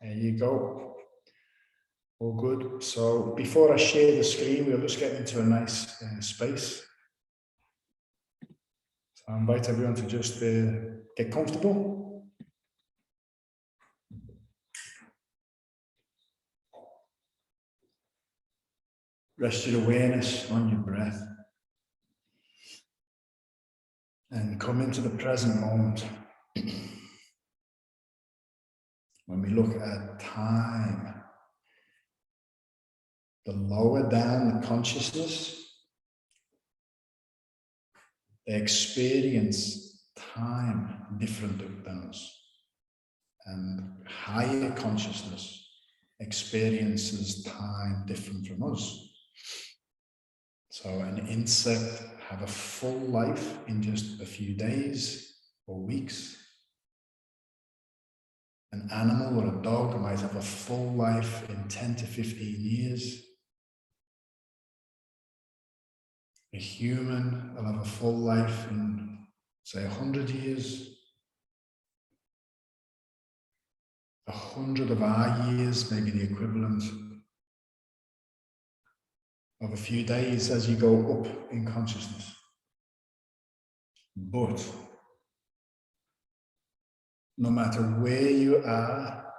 There you go. All good. So before I share the screen, we'll just get into a nice space. So I invite everyone to just get comfortable. Rest your awareness on your breath. And come into the present moment. When we look at time, the lower down the consciousness, they experience time different than us. And higher consciousness experiences time different from us. So an insect have a full life in just a few days or weeks. An animal or a dog might have a full life in 10 to 15 years. A human will have a full life in, say, 100 years. 100 of our years may be the equivalent of a few days as you go up in consciousness. But no matter where you are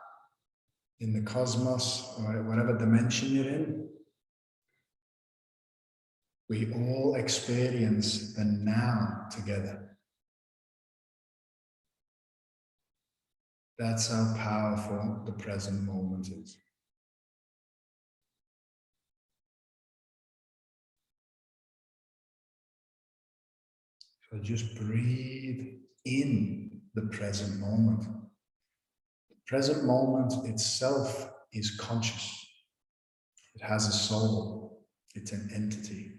in the cosmos or whatever dimension you're in, we all experience the now together. That's how powerful the present moment is. So just breathe in the present moment. The present moment itself is conscious. It has a soul. It's an entity.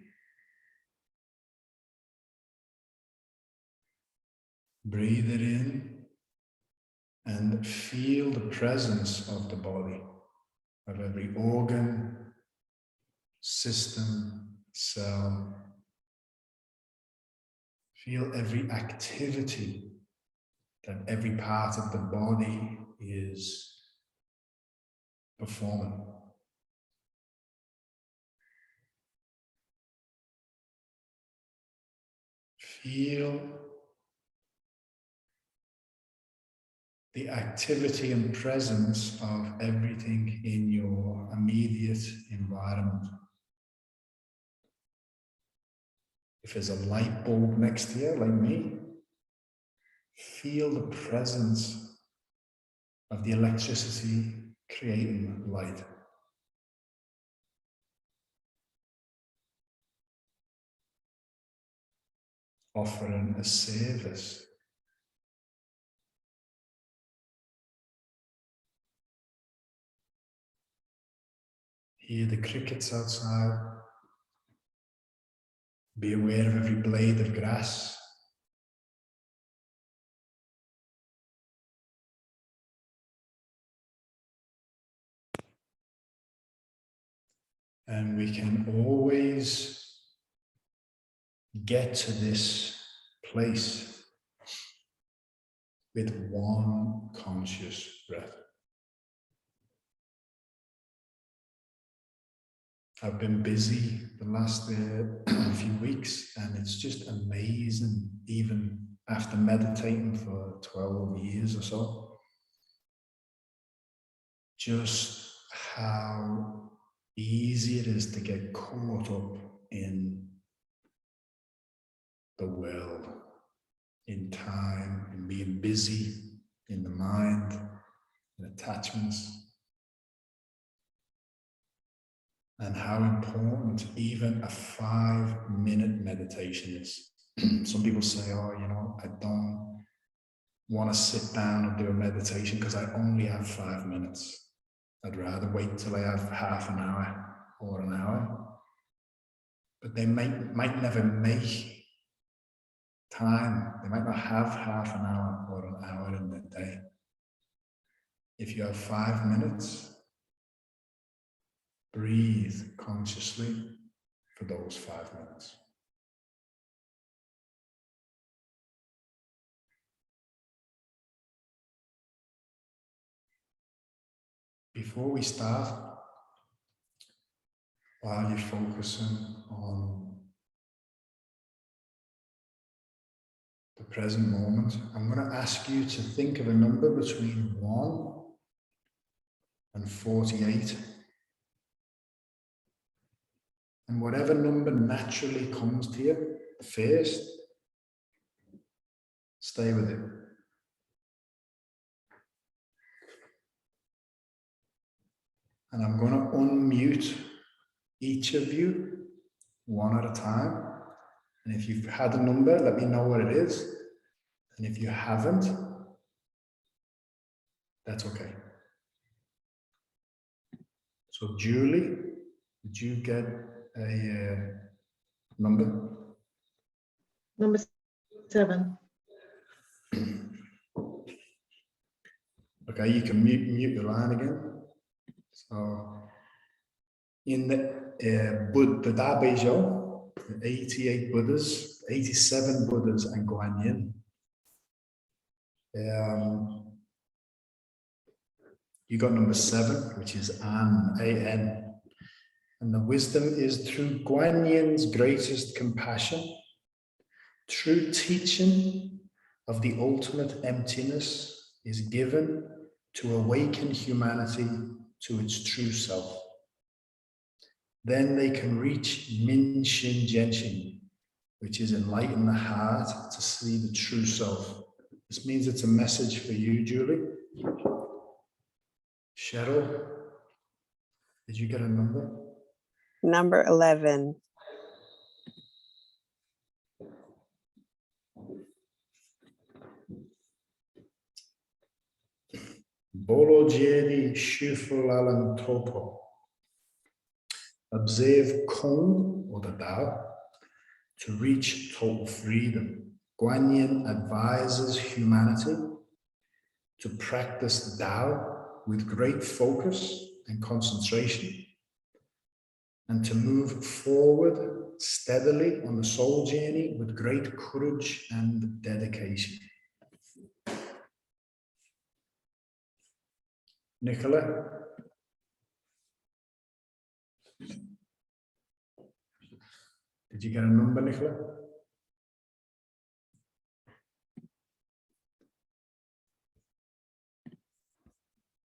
Breathe it in and feel the presence of the body, of every organ, system, cell. Feel every activity that every part of the body is performing. Feel the activity and presence of everything in your immediate environment. If there's a light bulb next to you, like me, feel the presence of the electricity creating light. Offering a service. Hear the crickets outside. Be aware of every blade of grass. And we can always get to this place with one conscious breath. I've been busy the last few weeks, and it's just amazing, even after meditating for 12 years or so, just how easy it is to get caught up in the world, in time, in being busy, in the mind, in attachments. And how important even a 5-minute meditation is. Some people say, oh, you know, I don't want to sit down and do a meditation because I only have 5 minutes. I'd rather wait till I have half an hour or an hour. But they might never make time. They might not have half an hour or an hour in their day. If you have 5 minutes, breathe consciously for those 5 minutes. before we start, while you're focusing on the present moment, I'm going to ask you to think of a number between 1 and 48. And whatever number naturally comes to you first, stay with it. And I'm going to unmute each of you one at a time. And if you've had a number, let me know what it is. And if you haven't, that's okay. So Julie, did you get a number? Number 7. Okay, you can mute your line again. So in the Buddha Beijo, 88 Buddhas, 87 Buddhas and Guanyin. You got number 7, which is An, A-N. And the wisdom is through Guanyin's greatest compassion, true teaching of the ultimate emptiness is given to awaken humanity to its true self. Then they can reach Min Shin Genshin, which is enlighten the heart to see the true self. This means it's a message for you, Julie. Cheryl, did you get a number? Number 11. Bolo Jedi Shufulalan Topo. Observe Kong, or the Tao, to reach total freedom. Guanyin advises humanity to practice Tao with great focus and concentration, and to move forward steadily on the soul journey with great courage and dedication. Nicola? Did you get a number, Nicola?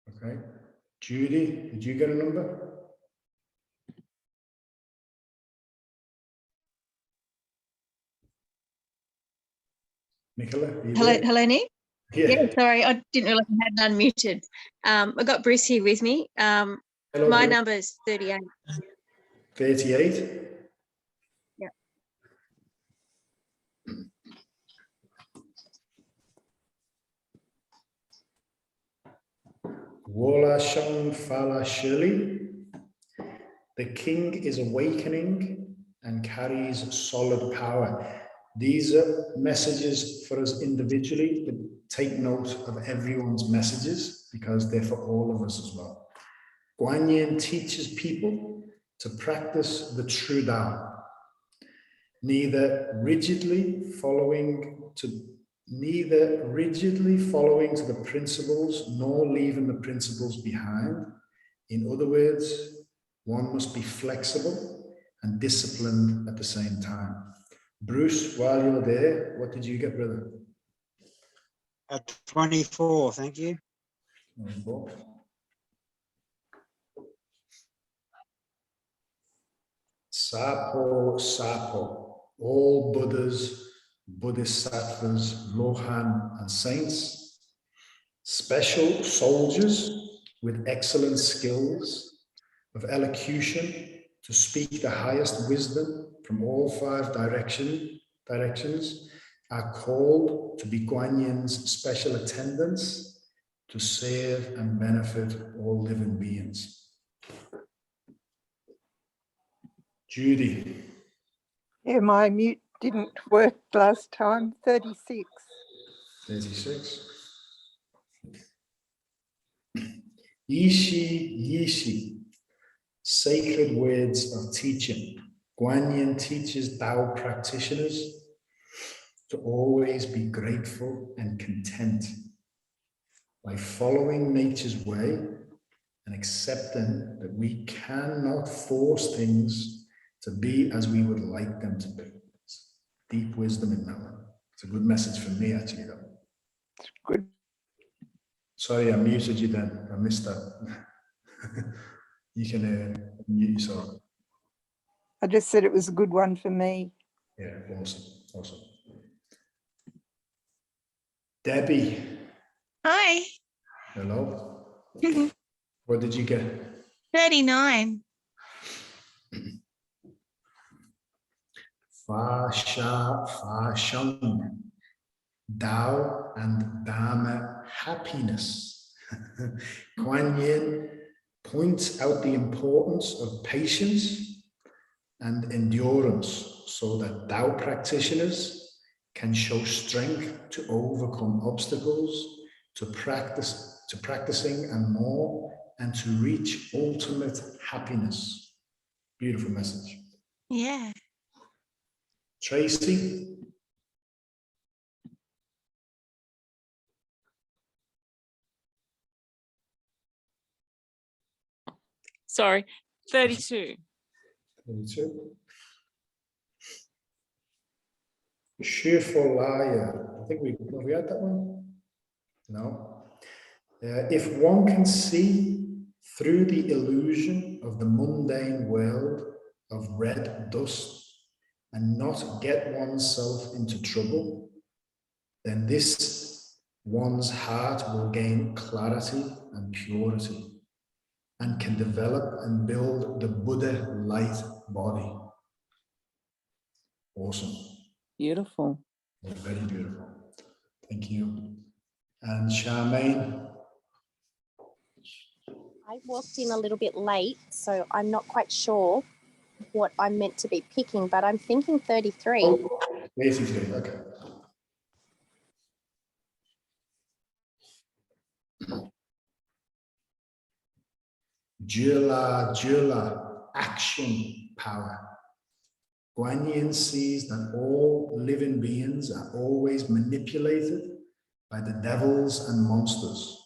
Okay. Judy, did you get a number? Nicola? Hello, Nick. Yeah. Yeah, sorry, I didn't realize I had unmuted. I got Bruce here with me. Hello, My Bruce. number is 38. 38? Yeah. Wola Shang Fala Shili. The king is awakening and carries solid power. These are messages for us individually, but take note of everyone's messages because they're for all of us as well. Guanyin teaches people to practice the true Tao, neither rigidly following to the principles nor leaving the principles behind. In other words, one must be flexible and disciplined at the same time. Bruce, while you're there, what did you get, brother? At 24, thank you. 24. Sapo, Sapo, all Buddhas, Bodhisattvas, Lohan, and saints, special soldiers with excellent skills of elocution to speak the highest wisdom from all 5 directions are called to be Guanyin's special attendants to serve and benefit all living beings. Judy. Yeah, my mute didn't work last time. 36. 36. Yishi, sacred words of teaching. Guanyin teaches Tao practitioners to always be grateful and content by following nature's way and accepting that we cannot force things to be as we would like them to be. It's deep wisdom in that one. It's a good message for me, actually, though. Good. Sorry, I muted you then. I missed that. You can mute yourself. I just said it was a good one for me. Yeah, awesome, awesome. Debbie, Hi. hello. What did you get? 39. Fa Sha Fa Sheng, Tao and Dharma happiness. Kuan Yin points out the importance of patience and endurance so that Tao practitioners can show strength to overcome obstacles, to practicing and more, and to reach ultimate happiness. Beautiful message. Yeah. Tracy? Sorry, 32. 32. Shifalaya. I think have we had that one? No. If one can see through the illusion of the mundane world of red dust and not get oneself into trouble, then this one's heart will gain clarity and purity and can develop and build the Buddha light body. Awesome. Beautiful. Very beautiful. Thank you. And Charmaine? I walked in a little bit late, so I'm not quite sure what I'm meant to be picking, but I'm thinking 33. Oh, 33, okay. Jula, action power. Guan Yin sees that all living beings are always manipulated by the devils and monsters.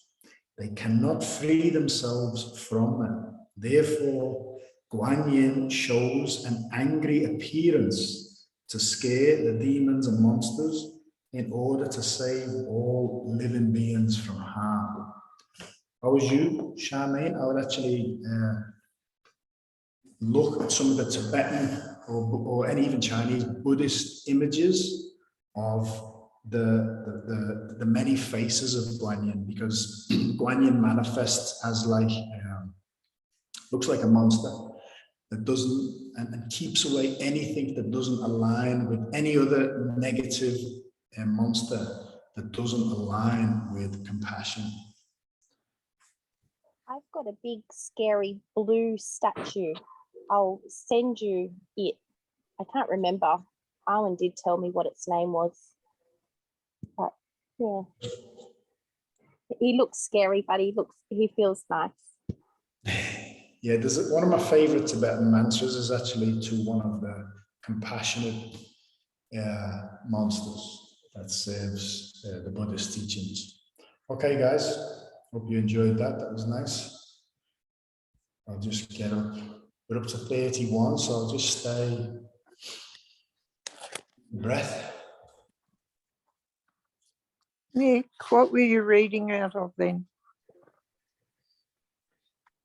They cannot free themselves from them. Therefore, Guan Yin shows an angry appearance to scare the demons and monsters in order to save all living beings from harm. If I was you, Charmaine, I would actually look at some of the Tibetan or any even Chinese Buddhist images of the many faces of Guan Yin, because Guan Yin manifests as like looks like a monster that doesn't and keeps away anything that doesn't align with any other negative monster that doesn't align with compassion. I've got a big, scary blue statue. I'll send you it. I can't remember. Arwen did tell me what its name was. But yeah. He looks scary, but he feels nice. Yeah, there's one of my favorite Tibetan mantras is actually to one of the compassionate monsters that serves the Buddhist teachings. Okay, guys, hope you enjoyed that. That was nice. I'll just get up. We're up to 31, so I'll just stay breath. Nick, what were you reading out of then?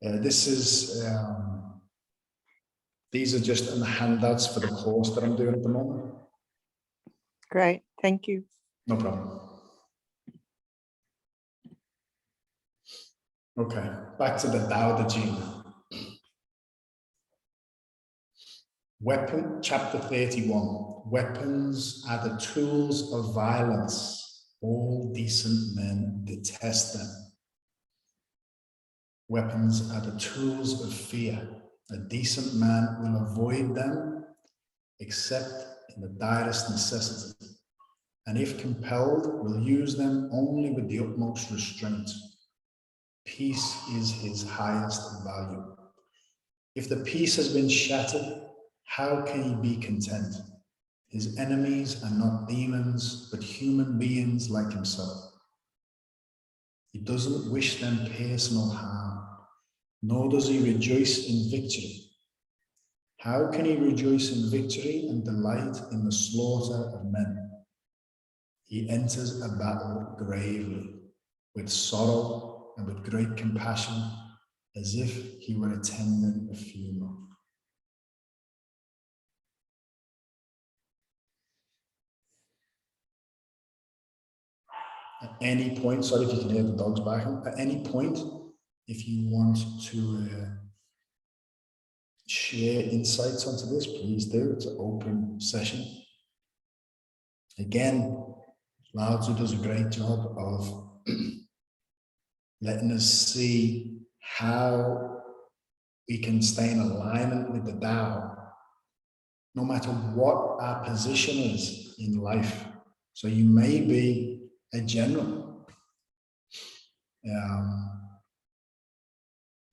This is, these are just in the handouts for the course that I'm doing at the moment. Great, thank you. No problem. Okay, back to the Tao Te Ching. Weapon, chapter 31. Weapons are the tools of violence. All decent men detest them. Weapons are the tools of fear. A decent man will avoid them except in the direst necessity, and if compelled, will use them only with the utmost restraint. Peace is his highest value. If the peace has been shattered, how can he be content? His enemies are not demons, but human beings like himself. He doesn't wish them personal harm. nor does he rejoice in victory. How can he rejoice in victory and delight in the slaughter of men? He enters a battle gravely, with sorrow and with great compassion, as if he were attending a funeral. At any point, sorry if you can hear the dogs barking, at any point, if you want to share insights onto this, please do. It's an open session. Again, Lao Tzu does a great job of letting us see how we can stay in alignment with the Tao, no matter what our position is in life. So you may be a general,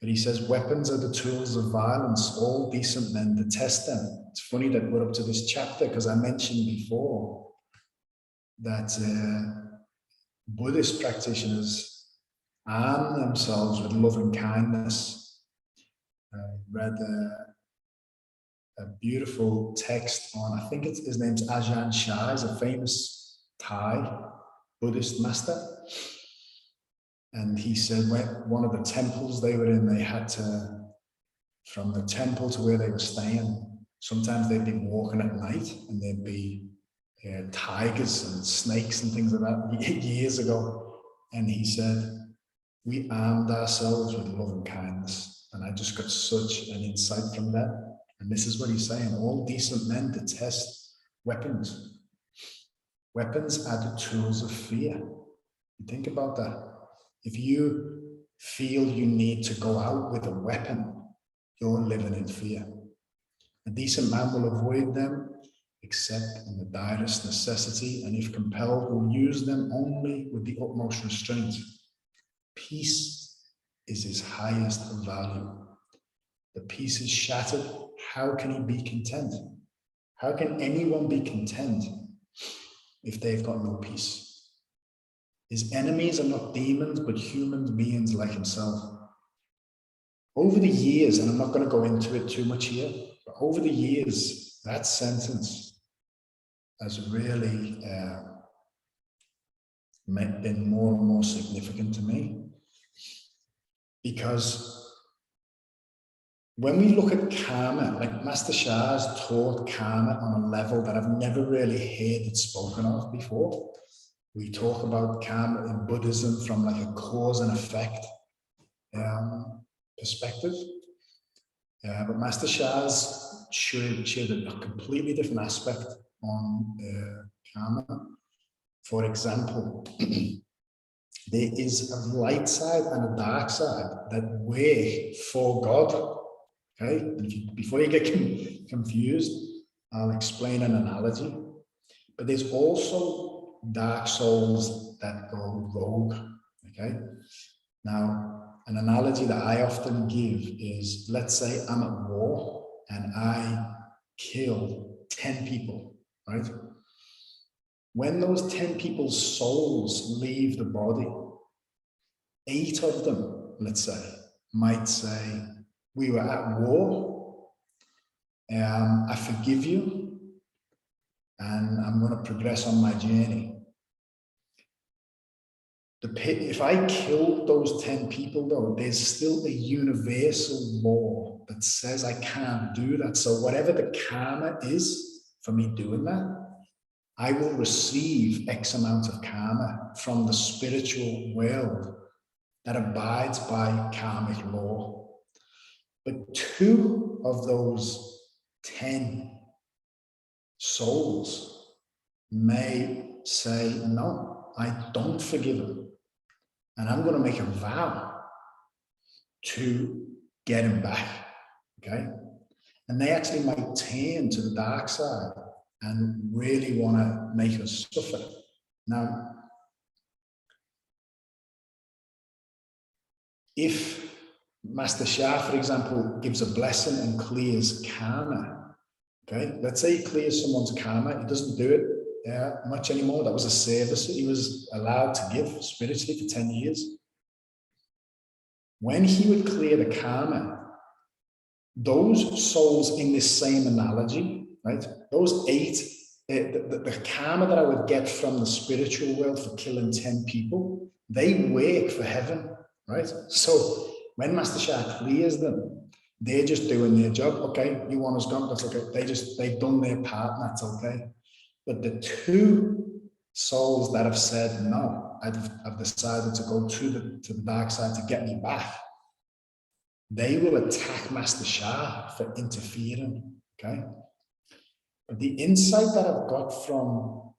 but he says, weapons are the tools of violence. All decent men detest them. It's funny that we're up to this chapter because I mentioned before that Buddhist practitioners arm themselves with love and kindness. I read a beautiful text on, I think his name's Ajahn Chah, he's a famous Thai Buddhist master. And he said one of the temples they were in, they had to, from the temple to where they were staying, sometimes they'd be walking at night and there'd be tigers and snakes and things like that years ago. And he said, we armed ourselves with love and kindness. And I just got such an insight from that. And this is what he's saying, all decent men detest weapons. Weapons are the tools of fear. Think about that. If you feel you need to go out with a weapon, you're living in fear. A decent man will avoid them except in the direst necessity, and if compelled, will use them only with the utmost restraint. Peace is his highest value. The peace is shattered. How can he be content? How can anyone be content if they've got no peace? His enemies are not demons, but human beings like himself. Over the years, and I'm not going to go into it too much here, but over the years, that sentence has really been more and more significant to me. Because when we look at karma, like Master Shah has taught karma on a level that I've never really heard it spoken of before. We talk about karma in Buddhism from like a cause and effect perspective. But Master Shah's shared a completely different aspect on karma. For example, there is a light side and a dark side that work for God. Okay, and before you get confused, I'll explain an analogy. But there's also dark souls that go rogue. Okay, now an analogy that I often give is, let's say I'm at war and I kill 10 people, right? When those 10 people's souls leave the body, 8 of them, let's say, might say, we were at war, I forgive you, and I'm going to progress on my journey. If I killed those 10 people, though, there's still a universal law that says I can't do that. So whatever the karma is for me doing that, I will receive X amount of karma from the spiritual world that abides by karmic law. But 2 of those 10 souls may say, no, I don't forgive him. And I'm going to make a vow to get him back. Okay? And they actually might turn to the dark side and really want to make us suffer. Now, if Master Shah, for example, gives a blessing and clears karma, okay? Let's say he clears someone's karma, he doesn't do it much anymore. That was a service that he was allowed to give spiritually for 10 years. when he would clear the karma, those souls in this same analogy, right? Those 8, the karma that I would get from the spiritual world for killing 10 people, they work for heaven, right? So when Master Shah clears them, they're just doing their job. Okay, you want us gone, that's okay. They've done their part, and that's okay. But the 2 souls that have said, no, I've decided to go to the dark side to get me back, they will attack Master Shah for interfering, okay? But the insight that I've got from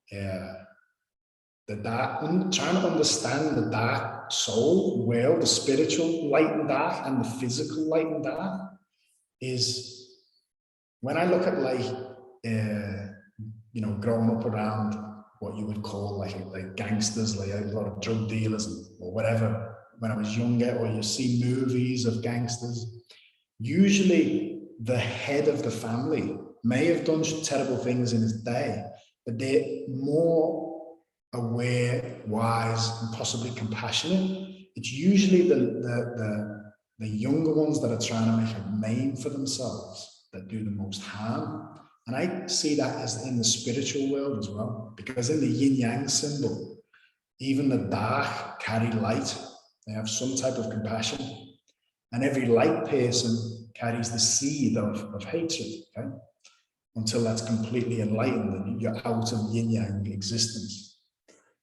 the dark, trying to understand the dark soul world, the spiritual light and dark and the physical light and dark, is when I look at like, you know, growing up around what you would call like gangsters, like a lot of drug dealers or whatever, when I was younger, or you see movies of gangsters, usually the head of the family may have done terrible things in his day, but they're more aware, wise, and possibly compassionate. It's usually the younger ones that are trying to make a name for themselves that do the most harm. And I see that as in the spiritual world as well, because in the yin-yang symbol, even the dark carry light. They have some type of compassion. And every light person carries the seed of hatred, okay? Until that's completely enlightened and you're out of yin-yang existence.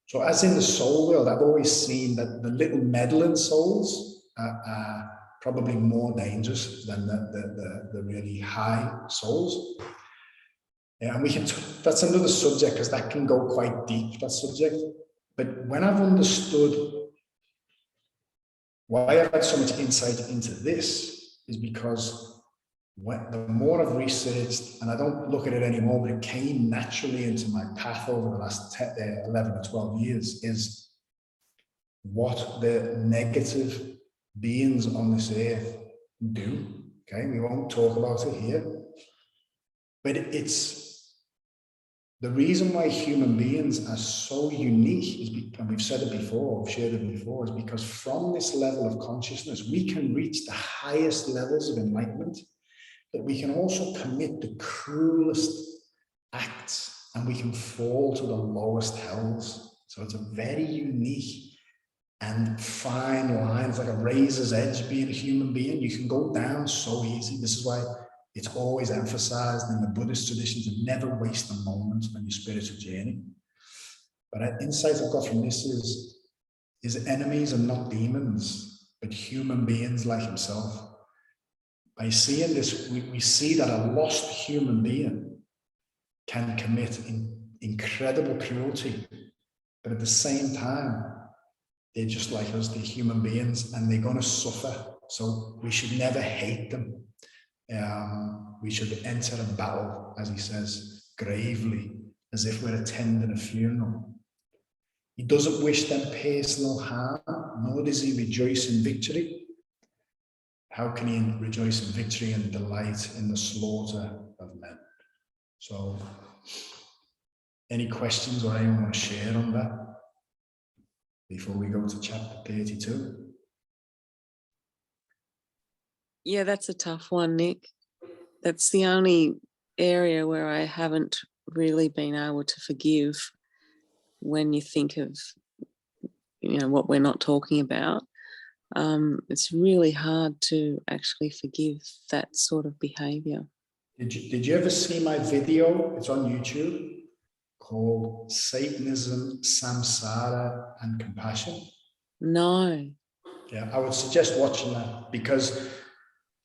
So as in the soul world, I've always seen that the little meddling souls are probably more dangerous than the really high souls. Yeah, and we can, that's another subject, because that can go quite deep, that subject. But when I've understood why I've had so much insight into this, is because the more I've researched, and I don't look at it anymore, but it came naturally into my path over the last 11 or 12 years, is what the negative beings on this earth do. Okay, we won't talk about it here, but it's the reason why human beings are so unique is because, and we've said it before, we've shared it before, is because from this level of consciousness, we can reach the highest levels of enlightenment, but we can also commit the cruelest acts, and we can fall to the lowest hells. So it's a very unique and fine line. It's like a razor's edge being a human being. You can go down so easy. This is why it's always emphasized in the Buddhist tradition to never waste a moment on your spiritual journey. But insights I've got from this is enemies are not demons, but human beings like himself. By seeing this, we see that a lost human being can commit incredible cruelty, but at the same time, they're just like us, they're human beings, and they're going to suffer. So we should never hate them. We should enter a battle, as he says, gravely, as if we're attending a funeral. He doesn't wish them personal harm, nor does he rejoice in victory. How can he rejoice in victory and delight in the slaughter of men? So, any questions or anyone want to share on that before we go to chapter 32? Yeah, that's a tough one, Nick. That's the only area where I haven't really been able to forgive when you think of, you know, what we're not talking about. It's really hard to actually forgive that sort of behavior. Did you ever see my video? It's on YouTube, called Satanism, Samsara, and Compassion. No. Yeah, I would suggest watching that, because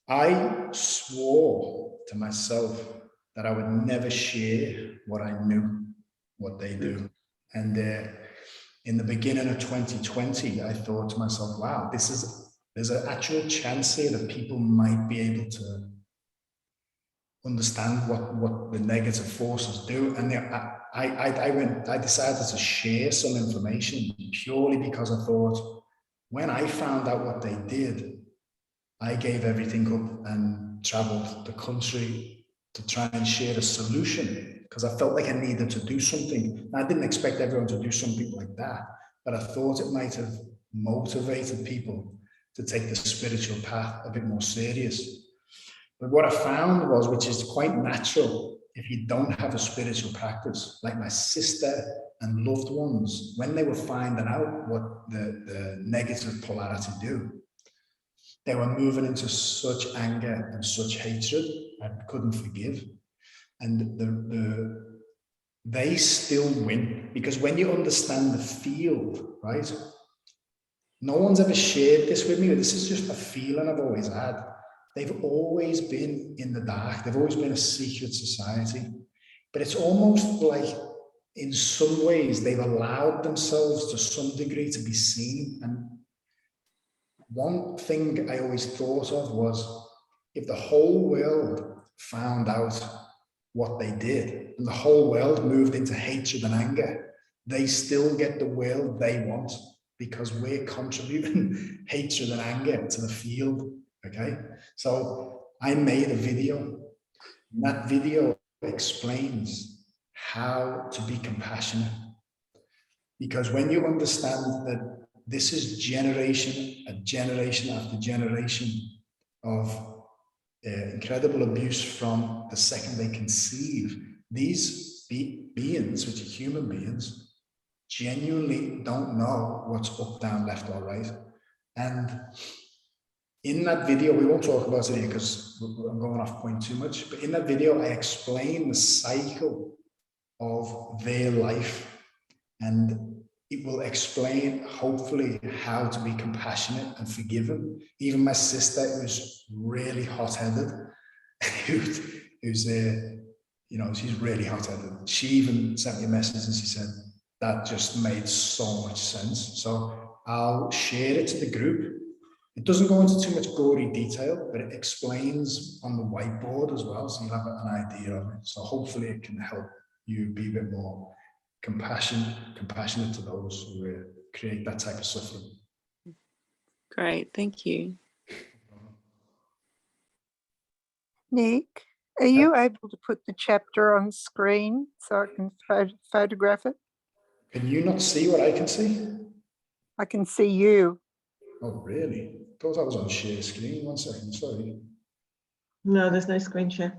I swore to myself that I would never share what I knew, what they do. And in the beginning of 2020, I thought to myself, wow, there's an actual chance here that people might be able to understand what the negative forces do. And I decided to share some information purely because I thought, when I found out what they did, I gave everything up and traveled the country to try and share a solution, because I felt like I needed to do something. And I didn't expect everyone to do something like that, but I thought it might have motivated people to take the spiritual path a bit more serious. But what I found was, which is quite natural, if you don't have a spiritual practice, like my sister and loved ones, when they were finding out what the negative polarity do, they were moving into such anger and such hatred and couldn't forgive. And they still win, because when you understand the field, right? No one's ever shared this with me, but this is just a feeling I've always had. They've always been in the dark. They've always been a secret society. But it's almost like, in some ways, they've allowed themselves to some degree to be seen. And one thing I always thought of was, if the whole world found out what they did, and the whole world moved into hatred and anger, they still get the world they want, because we're contributing hatred and anger to the field. Okay, so I made a video, and that video explains how to be compassionate. Because when you understand that this is generation after generation of incredible abuse from the second they conceive, these beings, which are human beings, genuinely don't know what's up, down, left, or right. And in that video, we won't talk about it here because I'm going off point too much, but in that video, I explain the cycle of their life, and it will explain, hopefully, how to be compassionate and forgiving. Even my sister, who's really hot-headed, who's you know, she's really hot-headed. She even sent me a message and she said, that just made so much sense. So I'll share it to the group. It doesn't go into too much gory detail, but it explains on the whiteboard as well, so you'll have an idea of it. So hopefully it can help you be a bit more compassionate to those who create that type of suffering. Great, thank you. Nick, are you able to put the chapter on screen so I can photograph it? Can you not see what I can see? I can see you. Oh, really? I thought I was on share screen. 1 second, sorry. No, there's no screen share.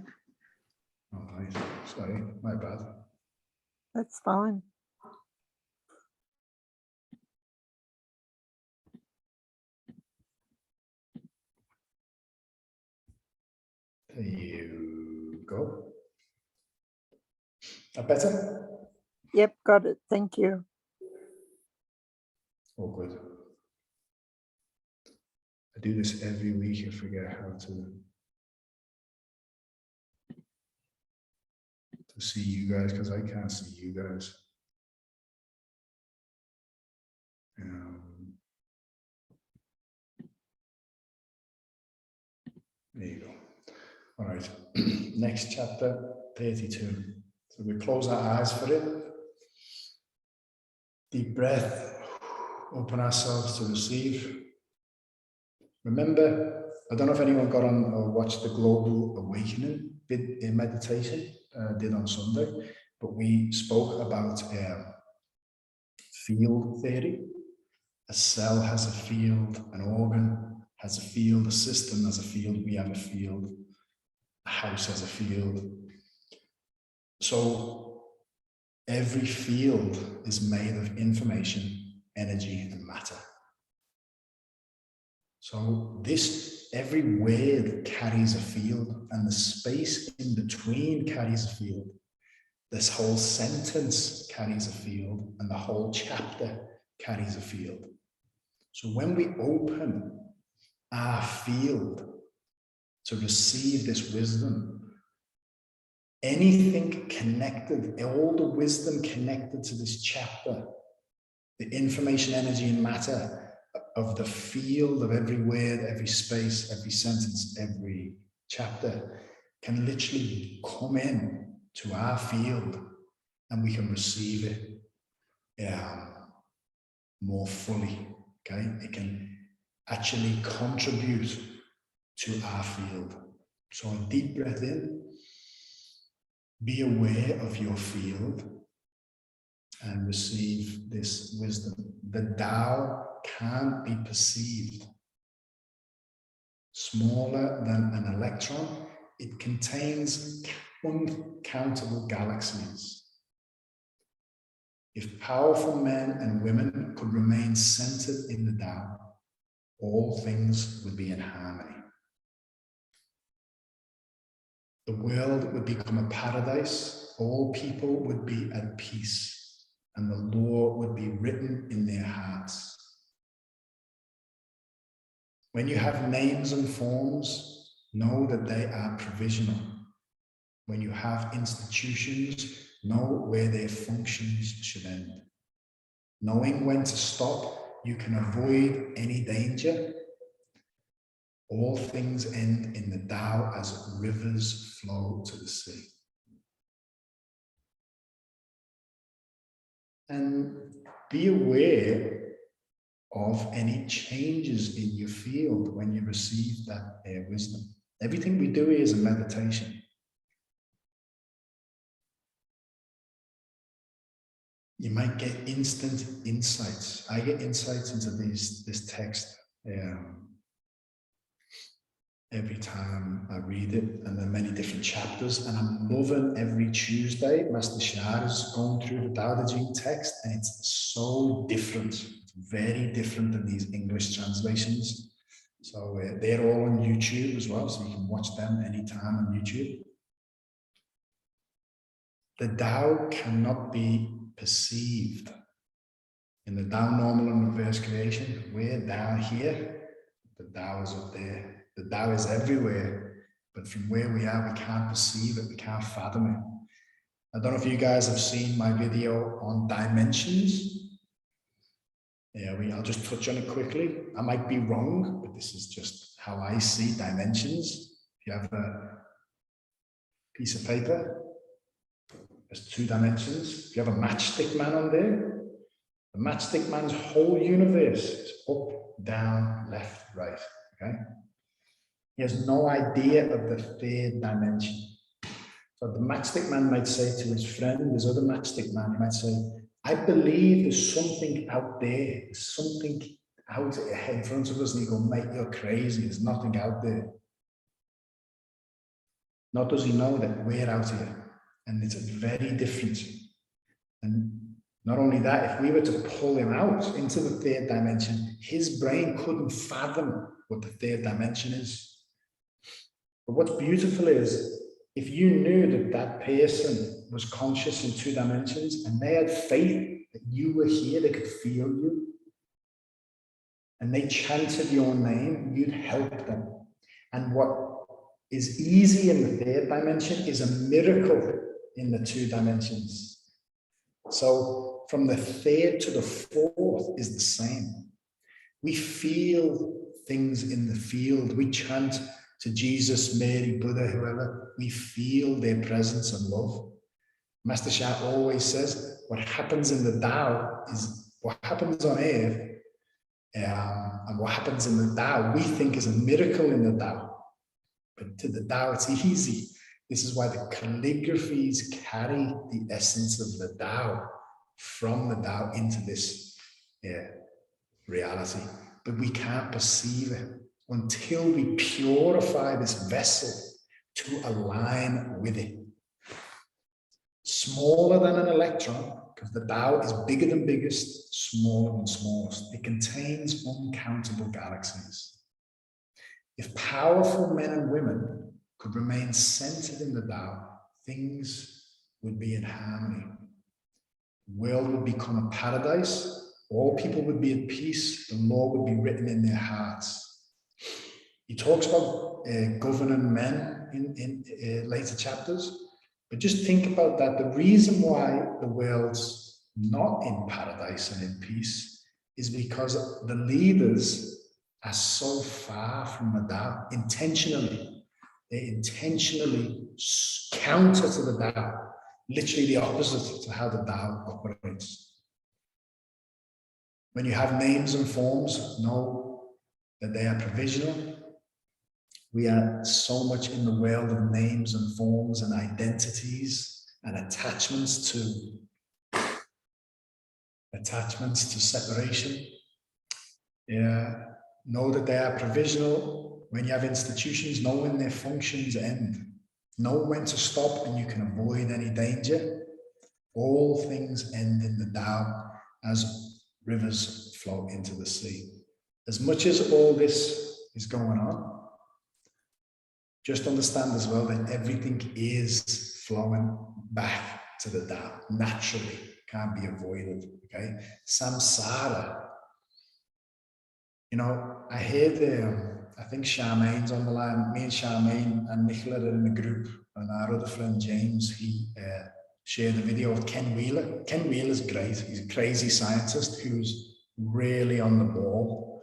Oh, right. Sorry, my bad. That's fine. There you go. That better? Yep, got it. Thank you. Oh, good. I do this every week. I forget how to see you guys, because I can't see you guys. There you go. All right. Next chapter, 32. So we close our eyes for it. Deep breath. Open ourselves to receive. Remember, I don't know if anyone got on or watched the Global Awakening in meditation, did on Sunday, but we spoke about field theory. A cell has a field, an organ has a field, a system has a field, we have a field, a house has a field. So every field is made of information, energy, and matter. So every word carries a field, and the space in between carries a field. This whole sentence carries a field, and the whole chapter carries a field. So when we open our field to receive this wisdom, anything connected, all the wisdom connected to this chapter, the information, energy, and matter of the field of every word, every space, every sentence, every chapter, can literally come in to our field, and we can receive it more fully. Okay, it can actually contribute to our field. So a deep breath in, be aware of your field, and receive this wisdom. The Tao can't be perceived. smaller than an electron. It contains uncountable galaxies. If powerful men and women could remain centered in the Tao, all things would be in harmony. The world would become a paradise, all people would be at peace, and the law would be written in their hearts. When you have names and forms, know that they are provisional. When you have institutions, know where their functions should end. Knowing when to stop, you can avoid any danger. All things end in the Tao as rivers flow to the sea. And be aware of any changes in your field when you receive that wisdom. Everything we do here is a meditation. You might get instant insights. I get insights into this text every time I read it, and there are many different chapters, and I'm loving every Tuesday. Master Shah is going through the Tao Te Ching text, and it's so different. It's very different than these English translations. So they're all on YouTube as well, so you can watch them anytime on YouTube. The Tao cannot be perceived. In the Tao normal and reverse creation, we're down here, the Tao is up there. The Tao is everywhere, but from where we are, we can't perceive it, we can't fathom it. I don't know if you guys have seen my video on dimensions. Yeah, I'll just touch on it quickly. I might be wrong, but this is just how I see dimensions. If you have a piece of paper, there's 2 dimensions. If you have a matchstick man on there, the matchstick man's whole universe is up, down, left, right, okay? He has no idea of the 3rd dimension. So the matchstick man might say to his friend, his other matchstick man, he might say, I believe there's something out there, there's something out in front of us. And you go, mate, you're crazy, there's nothing out there. Nor does he know that we're out here. And it's very different. And not only that, if we were to pull him out into the 3rd dimension, his brain couldn't fathom what the 3rd dimension is. But what's beautiful is, if you knew that that person was conscious in 2 dimensions and they had faith that you were here, they could feel you, and they chanted your name, you'd help them. And what is easy in the 3rd dimension is a miracle in the 2 dimensions. So from the 3rd to the 4th is the same. We feel things in the field. We chant to Jesus, Mary, Buddha, whoever. We feel their presence and love. Master Shah always says, what happens in the Tao is what happens on earth, and what happens in the Tao we think is a miracle in the Tao. But to the Tao, it's easy. This is why the calligraphies carry the essence of the Tao from the Tao into this reality. But we can't perceive it until we purify this vessel to align with it. Smaller than an electron, because the Tao is bigger than biggest, smaller than smallest. It contains uncountable galaxies. If powerful men and women could remain centered in the Tao, things would be in harmony. The world would become a paradise. All people would be at peace. The law would be written in their hearts. He talks about governing men in later chapters, but just think about that. The reason why the world's not in paradise and in peace is because the leaders are so far from the Tao intentionally. They intentionally counter to the Tao, literally the opposite to how the Tao operates. When you have names and forms, know that they are provisional. We are so much in the world of names and forms and identities and attachments to separation. Know that they are provisional. When you have institutions, know when their functions end. Know when to stop and you can avoid any danger. All things end in the Tao as rivers flow into the sea. As much as all this is going on, just understand as well that everything is flowing back to the Tao naturally, can't be avoided. Okay, samsara. You know, I heard. I think Charmaine's on the line. Me and Charmaine and Nicola are in the group, and our other friend James, he shared a video of Ken Wheeler. Ken Wheeler's great. He's a crazy scientist who's really on the ball.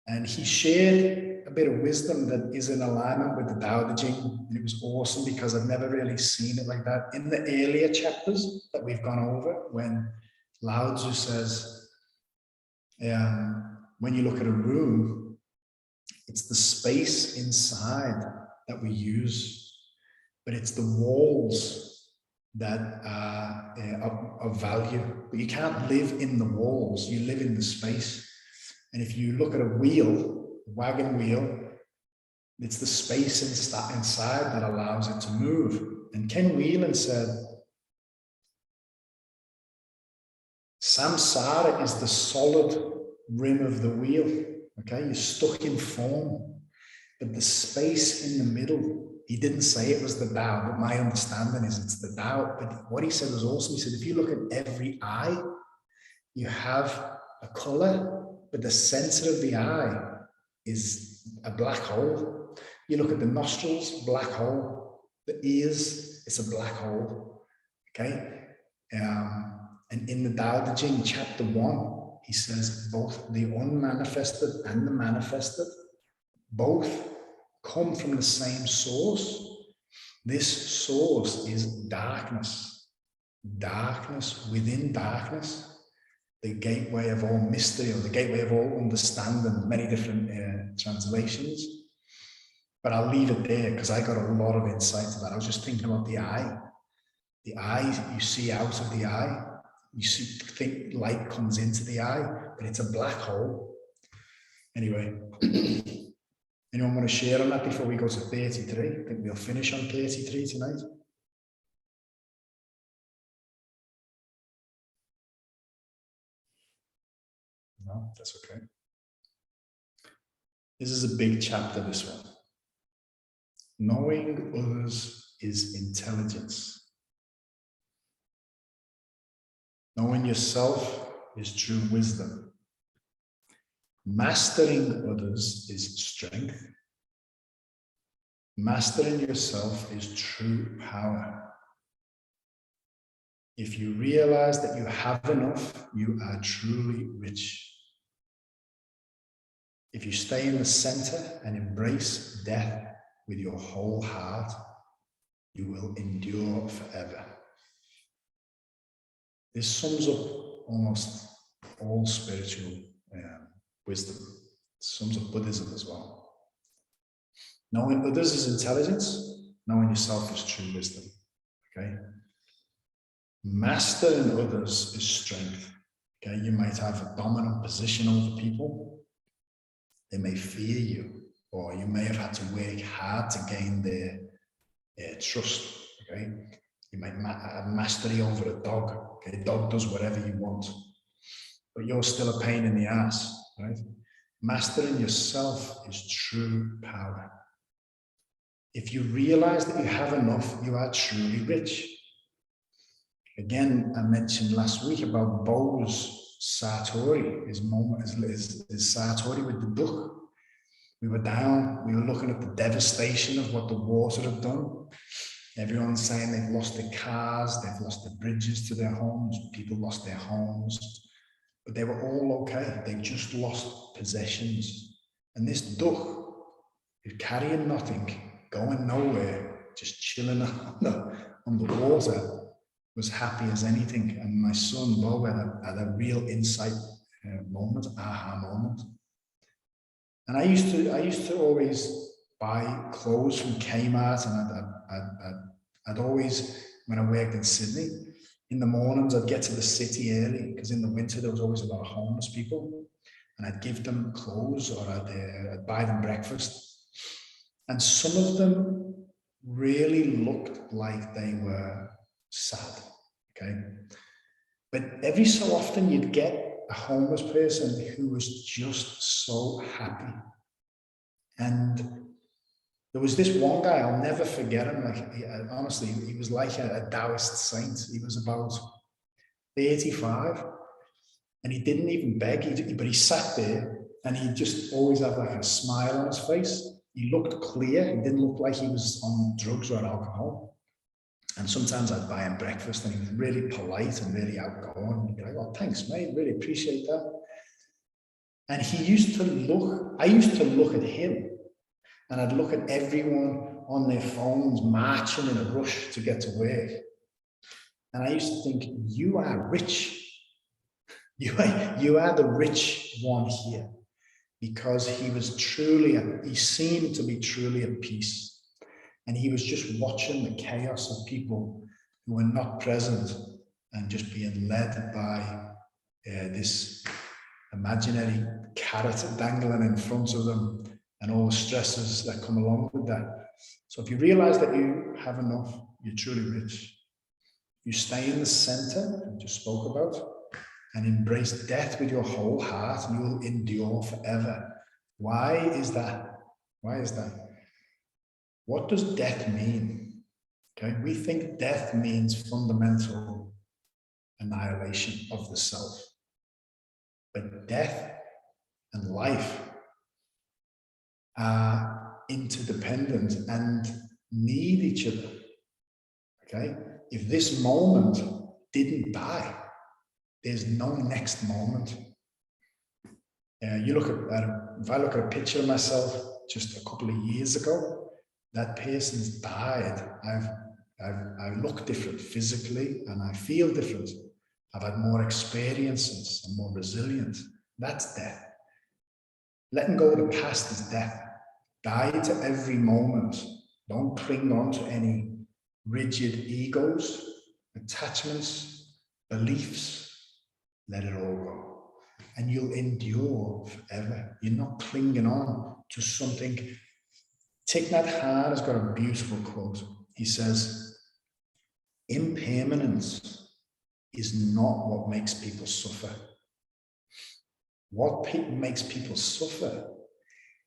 And he shared a bit of wisdom that is in alignment with the Tao Te Ching. And it was awesome because I've never really seen it like that. In the earlier chapters that we've gone over, when Lao Tzu says, when you look at a room, it's the space inside that we use, but it's the walls that are of value. But you can't live in the walls, you live in the space. And if you look at a wheel, a wagon wheel, it's the space inside that allows it to move. And Ken Whelan said, samsara is the solid rim of the wheel. Okay, you're stuck in form, but the space in the middle, he didn't say it was the Tao, but my understanding is it's the Tao. But what he said was awesome. He said, if you look at every eye, you have a color, but the center of the eye is a black hole. You look at the nostrils, black hole. The ears, it's a black hole. Okay, and in the Tao Te Ching, chapter 1, he says both the unmanifested and the manifested, both come from the same source. This source is darkness. Darkness within darkness, the gateway of all mystery, or the gateway of all understanding, many different translations. But I'll leave it there because I got a lot of insight to that. I was just thinking about the eye. The eye, you see out of the eye. You think light comes into the eye, but it's a black hole. Anyway, anyone want to share on that before we go to 33? I think we'll finish on 33 tonight. No, that's okay. This is a big chapter, this one. Knowing others is intelligence. Knowing yourself is true wisdom. Mastering others is strength. Mastering yourself is true power. If you realize that you have enough, you are truly rich. If you stay in the center and embrace death with your whole heart, you will endure forever. This sums up almost all spiritual wisdom. It sums up Buddhism as well. Knowing others is intelligence. Knowing yourself is true wisdom. Okay. Mastering others is strength. Okay. You might have a dominant position over people. They may fear you, or you may have had to work hard to gain their trust. Okay. You might have mastery over a dog. Okay, a dog does whatever you want, but you're still a pain in the ass, right? Mastering yourself is true power. If you realize that you have enough, you are truly rich. Again, I mentioned last week about Bo's Satori, his Satori with the duck. We were down, we were looking at the devastation of what the water had done. Everyone's saying they've lost their cars, they've lost the bridges to their homes, people lost their homes, but they were all okay. They just lost possessions. And this duck, who's carrying nothing, going nowhere, just chilling on the water, was happy as anything. And my son, Bo, had a real insight moment, aha moment. And I used to always buy clothes from Kmart, and I'd always, when I worked in Sydney, in the mornings I'd get to the city early because in the winter there was always a lot of homeless people. and I'd give them clothes, or I'd buy them breakfast. And some of them really looked like they were sad, okay? But every so often you'd get a homeless person who was just so happy. And there was this one guy, I'll never forget him. Like, honestly, he was like a Taoist saint. He was about 35, and he didn't even beg, but he sat there and he just always had like a smile on his face. He looked clear. He didn't look like he was on drugs or alcohol. And sometimes I'd buy him breakfast and he was really polite and really outgoing. He'd be like, oh, thanks, mate, really appreciate that. And I used to look at him, and I'd look at everyone on their phones marching in a rush to get to work. And I used to think, you are rich. You are the rich one here, because he seemed to be truly at peace. And he was just watching the chaos of people who were not present and just being led by this imaginary carrot dangling in front of them and all the stresses that come along with that. So if you realize that you have enough, you're truly rich. You stay in the center, I just spoke about, and embrace death with your whole heart, and you will endure forever. Why is that? Why is that? What does death mean? Okay, we think death means fundamental annihilation of the self. But death and life are interdependent and need each other. Okay? If this moment didn't die, there's no next moment. If I look at a picture of myself just a couple of years ago, that person's died. I look different physically and I feel different. I've had more experiences and more resilient. That's death. Letting go of the past is death. Die to every moment. Don't cling on to any rigid egos, attachments, beliefs. Let it all go. And you'll endure forever. You're not clinging on to something. Thich Nhat Hanh has got a beautiful quote. He says, impermanence is not what makes people suffer. What makes people suffer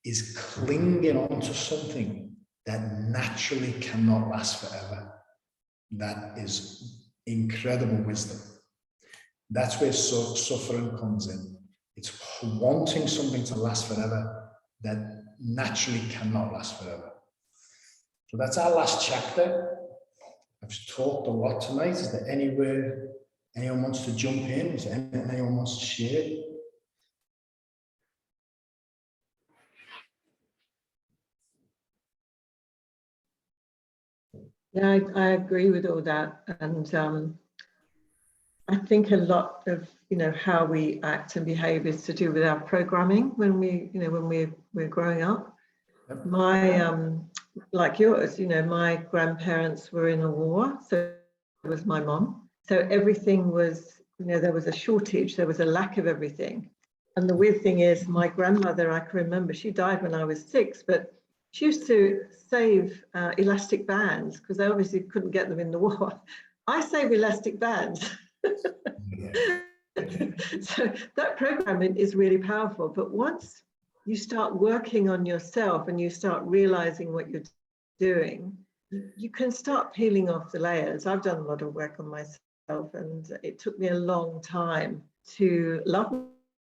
is clinging on to something that naturally cannot last forever. That is incredible wisdom. That's where suffering comes in. It's wanting something to last forever that naturally cannot last forever. So that's our last chapter. I've talked a lot tonight. Is there anywhere anyone wants to jump in? Is there anything anyone wants to share? Yeah, I agree with all that. And I think a lot of, how we act and behave is to do with our programming when we're growing up. Yep. My, like yours, my grandparents were in a war, so was my mom. So everything was, there was a shortage, there was a lack of everything. And the weird thing is, my grandmother, I can remember, she died when I was 6, but she used to save elastic bands because they obviously couldn't get them in the war. I save elastic bands. So that programming is really powerful. But once you start working on yourself and you start realizing what you're doing, you can start peeling off the layers. I've done a lot of work on myself, and it took me a long time to love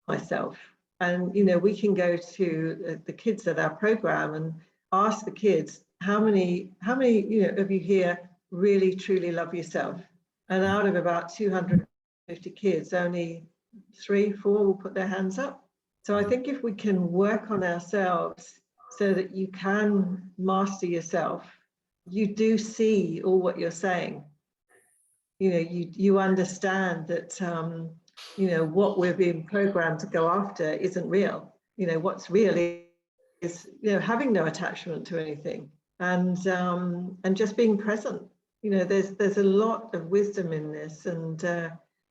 myself. And, we can go to the kids at our program and ask the kids, how many of you here really truly love yourself? And out of about 250 kids, only 3-4 will put their hands up. So I think if we can work on ourselves so that you can master yourself, you do see all what you're saying. You understand that what we're being programmed to go after isn't real. What's real is having no attachment to anything and just being present. There's a lot of wisdom in this, and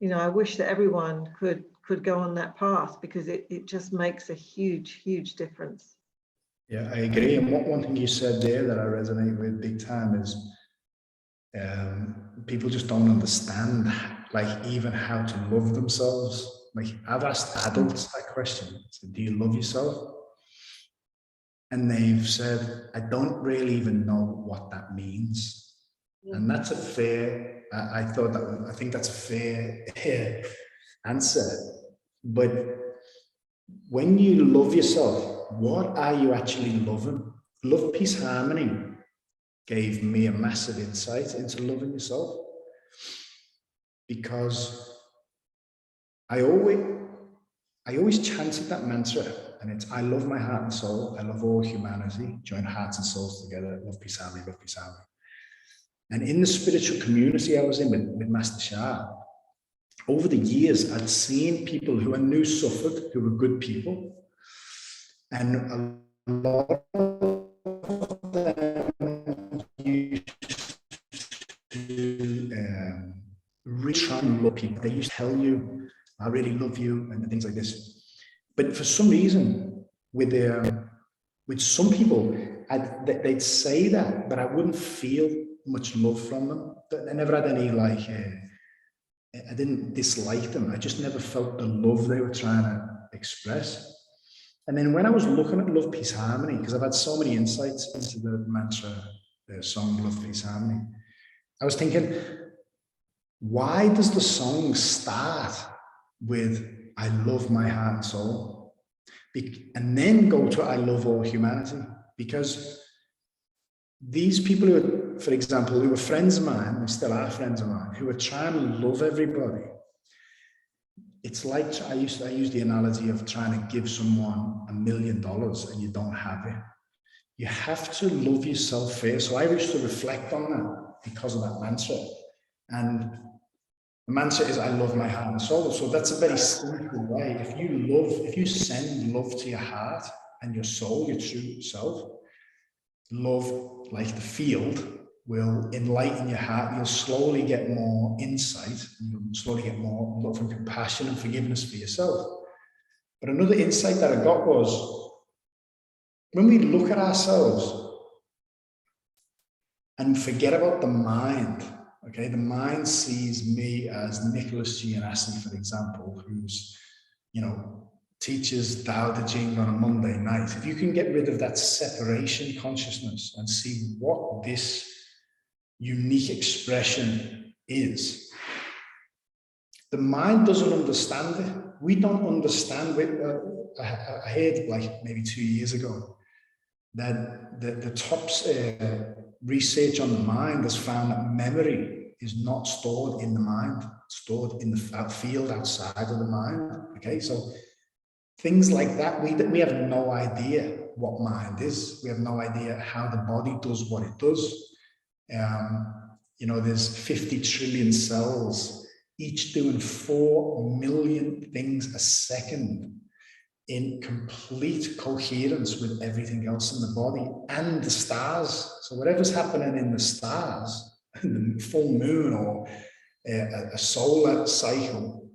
you know, I wish that everyone could go on that path, because it just makes a huge difference. Yeah, I agree. And one thing you said there that I resonate with big time is people just don't understand, like, even how to love themselves. Like, I've asked adults that question. So, do you love yourself? And they've said, I don't really even know what that means. And that's a fair, I think that's a fair answer. But when you love yourself, what are you actually loving? Love, Peace, Harmony gave me a massive insight into loving yourself, because I always chanted that mantra, and it's, I love my heart and soul, I love all humanity, join hearts and souls together, love, peace, harmony, love, peace, harmony. And in the spiritual community I was in with Master Shah, over the years, I'd seen people who I knew suffered, who were good people, and a lot of them used to really try and love people. They used to tell you, I really love you, and things like this. But for some reason, with some people, they'd say that, but I wouldn't feel much love from them. I never had any, like, I didn't dislike them. I just never felt the love they were trying to express. And then when I was looking at Love, Peace, Harmony, because I've had so many insights into the mantra, the song Love, Peace, Harmony, I was thinking, why does the song start with I love my heart and soul, and then go to I love all humanity? Because these people who are, for example, who were friends of mine, who still are friends of mine, who are trying to love everybody, it's like, I use the analogy of trying to give someone $1 million and you don't have it. You have to love yourself first. So I used to reflect on that because of that mantra. And the mantra is, I love my heart and soul. So that's a very simple way. If you send love to your heart and your soul, your true self, love, like the field, will enlighten your heart. You'll slowly get more insight. You'll slowly get more love and compassion and forgiveness for yourself. But another insight that I got was, when we look at ourselves and forget about the mind, okay, the mind sees me as Nicholas Gianassi, for example, who's, teaches Tao Te Ching on a Monday night. If you can get rid of that separation consciousness and see what this unique expression is, the mind doesn't understand it. We don't understand it. I heard, like, maybe 2 years ago, that the top research on the mind has found that memory is not stored in the mind, it's stored in the field outside of the mind. Okay, so things like that, we have no idea what mind is. We have no idea how the body does what it does. There's 50 trillion cells, each doing 4 million things a second in complete coherence with everything else in the body and the stars. So whatever's happening in the stars, the full moon or a solar cycle,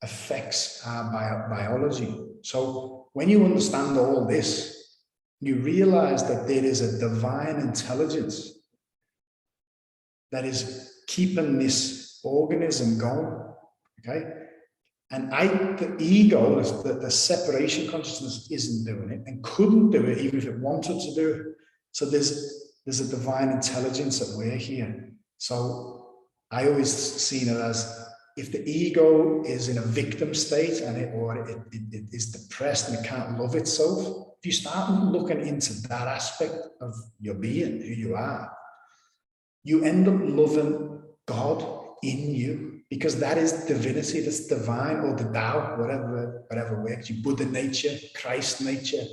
affects our biology. So when you understand all this, you realize that there is a divine intelligence that is keeping this organism going, okay? And the ego, the separation consciousness, isn't doing it and couldn't do it even if it wanted to do it. So there's a divine intelligence at work here. So I always seen it as, if the ego is in a victim state and it is depressed and it can't love itself, if you start looking into that aspect of your being, who you are, you end up loving God in you, because that is divinity, that's divine, or the Tao, whatever works. You Buddha nature, Christ nature.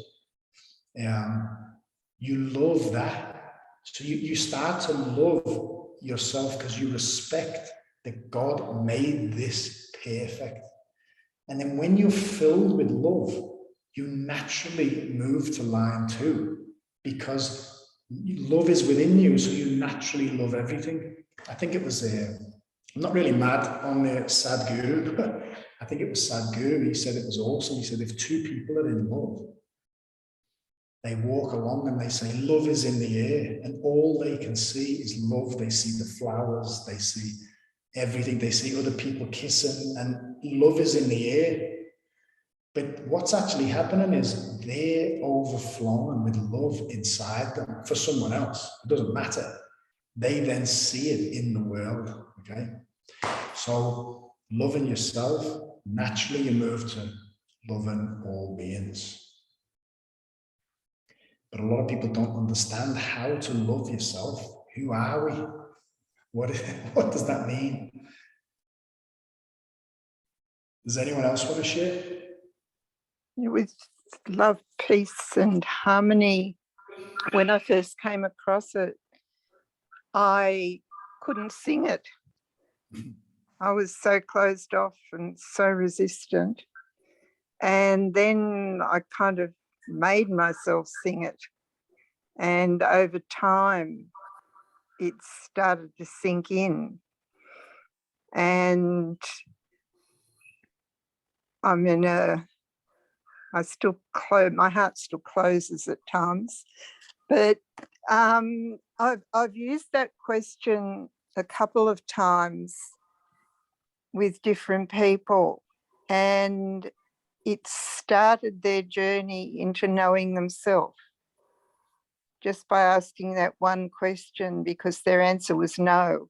You love that. So you start to love yourself because you respect that God made this perfect. And then when you're filled with love, you naturally move to line 2, because love is within you, so you naturally love everything. I think it was I'm not really mad on the Sadhguru, but I think it was Sadhguru. He said it was awesome. He said, if two people are in love, they walk along and they say, love is in the air. And all they can see is love. They see the flowers. They see everything. They see other people kissing, and love is in the air. But what's actually happening is they're overflowing with love inside them for someone else. It doesn't matter. They then see it in the world. Okay. So loving yourself, naturally you move to loving all beings. But a lot of people don't understand how to love yourself. Who are we? What does that mean? Does anyone else want to share? With love, peace, and harmony, when I first came across it, I couldn't sing it. I was so closed off and so resistant. And then I kind of made myself sing it. And over time, it started to sink in. And I'm in I still close, my heart still closes at times. But I've used that question a couple of times with different people, and it started their journey into knowing themselves just by asking that one question, because their answer was no.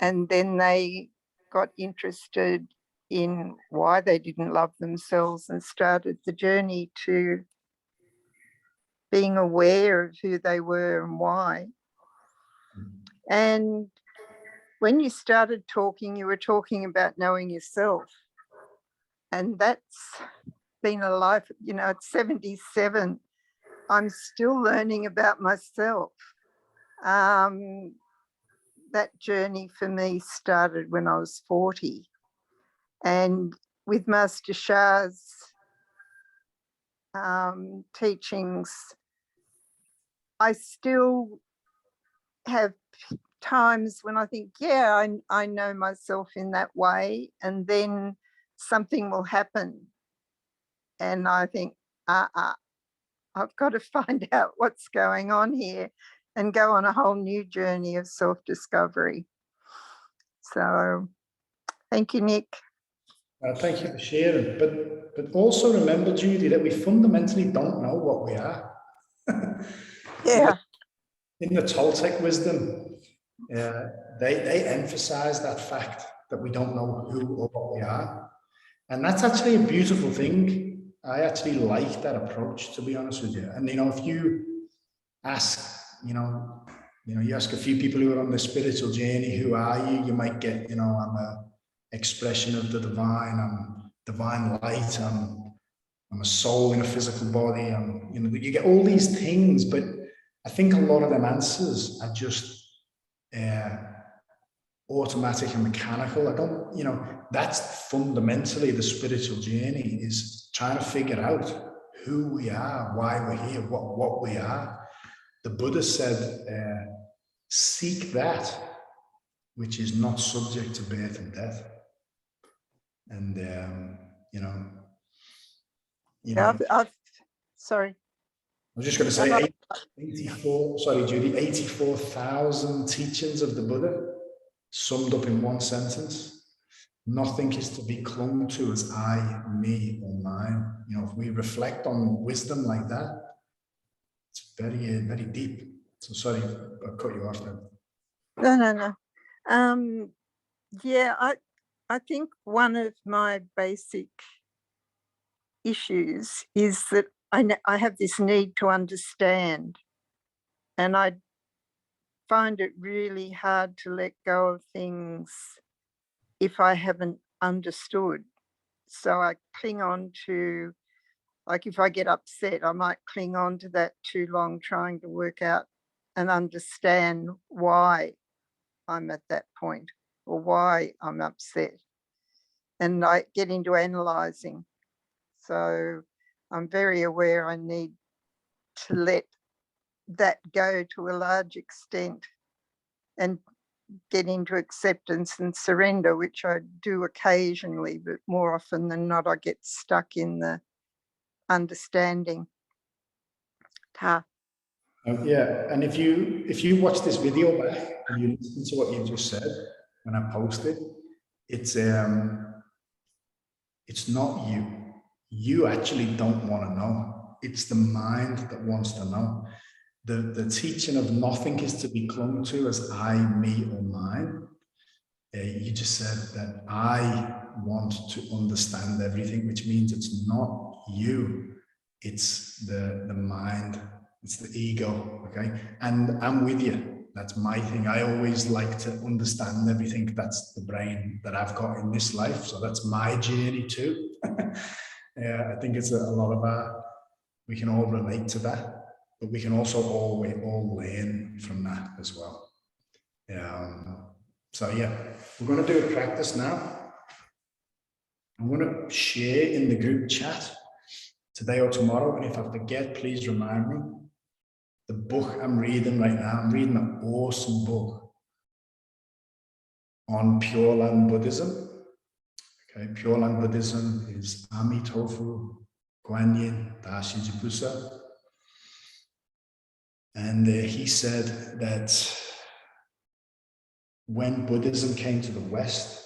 And then they got interested in why they didn't love themselves and started the journey to being aware of who they were and why. And when you started talking, you were talking about knowing yourself. And that's been a life, you know, at 77, I'm still learning about myself. That journey for me started when I was 40. And with Master Shah's teachings, I still have times when I think, yeah, I know myself in that way, and then something will happen and I think, I've got to find out what's going on here and go on a whole new journey of self-discovery. So thank you, Nick. Thank you for sharing. But also remember, Judy, that we fundamentally don't know what we are. Yeah. In the Toltec wisdom, they emphasize that fact that we don't know who or what we are. And that's actually a beautiful thing. I actually like that approach, to be honest with you. And, you know, if you ask, you ask a few people who are on the spiritual journey, who are you? You might get, I'm a expression of the divine, I'm divine light, I'm a soul in a physical body, you get all these things, but I think a lot of them answers are just automatic and mechanical. I don't, that's fundamentally the spiritual journey, is trying to figure out who we are, why we're here, what we are. The Buddha said, seek that which is not subject to birth and death. And, Sorry. I was just going to say 84,000 teachings of the Buddha summed up in one sentence. Nothing is to be clung to as I, me, or mine. If we reflect on wisdom like that, it's very, very deep. So sorry, I cut you off there. No. Yeah, I think one of my basic issues is that I have this need to understand, and I find it really hard to let go of things if I haven't understood. So I cling on to, like if I get upset, I might cling on to that too long, trying to work out and understand why I'm at that point or why I'm upset. And I get into analysing. So I'm very aware I need to let that go to a large extent and get into acceptance and surrender, which I do occasionally, but more often than not, I get stuck in the understanding. Ta. Yeah, and if you watch this video back and you listen to what you just said when I posted, it's not you. You actually don't want to know. It's the mind that wants to know. The teaching of nothing is to be clung to as I, me, or mine. You just said that I want to understand everything, which means it's not you. It's the mind. It's the ego. Okay, and I'm with you. That's my thing. I always like to understand everything. That's the brain that I've got in this life. So that's my journey too. Yeah, I think it's a lot of we can all relate to that, but we can also all learn from that as well. So yeah, we're going to do a practice now. I'm going to share in the group chat today or tomorrow, and if I forget, please remind me. The book I'm reading right now, I'm reading an awesome book on Pure Land Buddhism. Okay, Pure Land Buddhism is Amitofu Guanyin Dashi Jibusa. And he said that when Buddhism came to the West,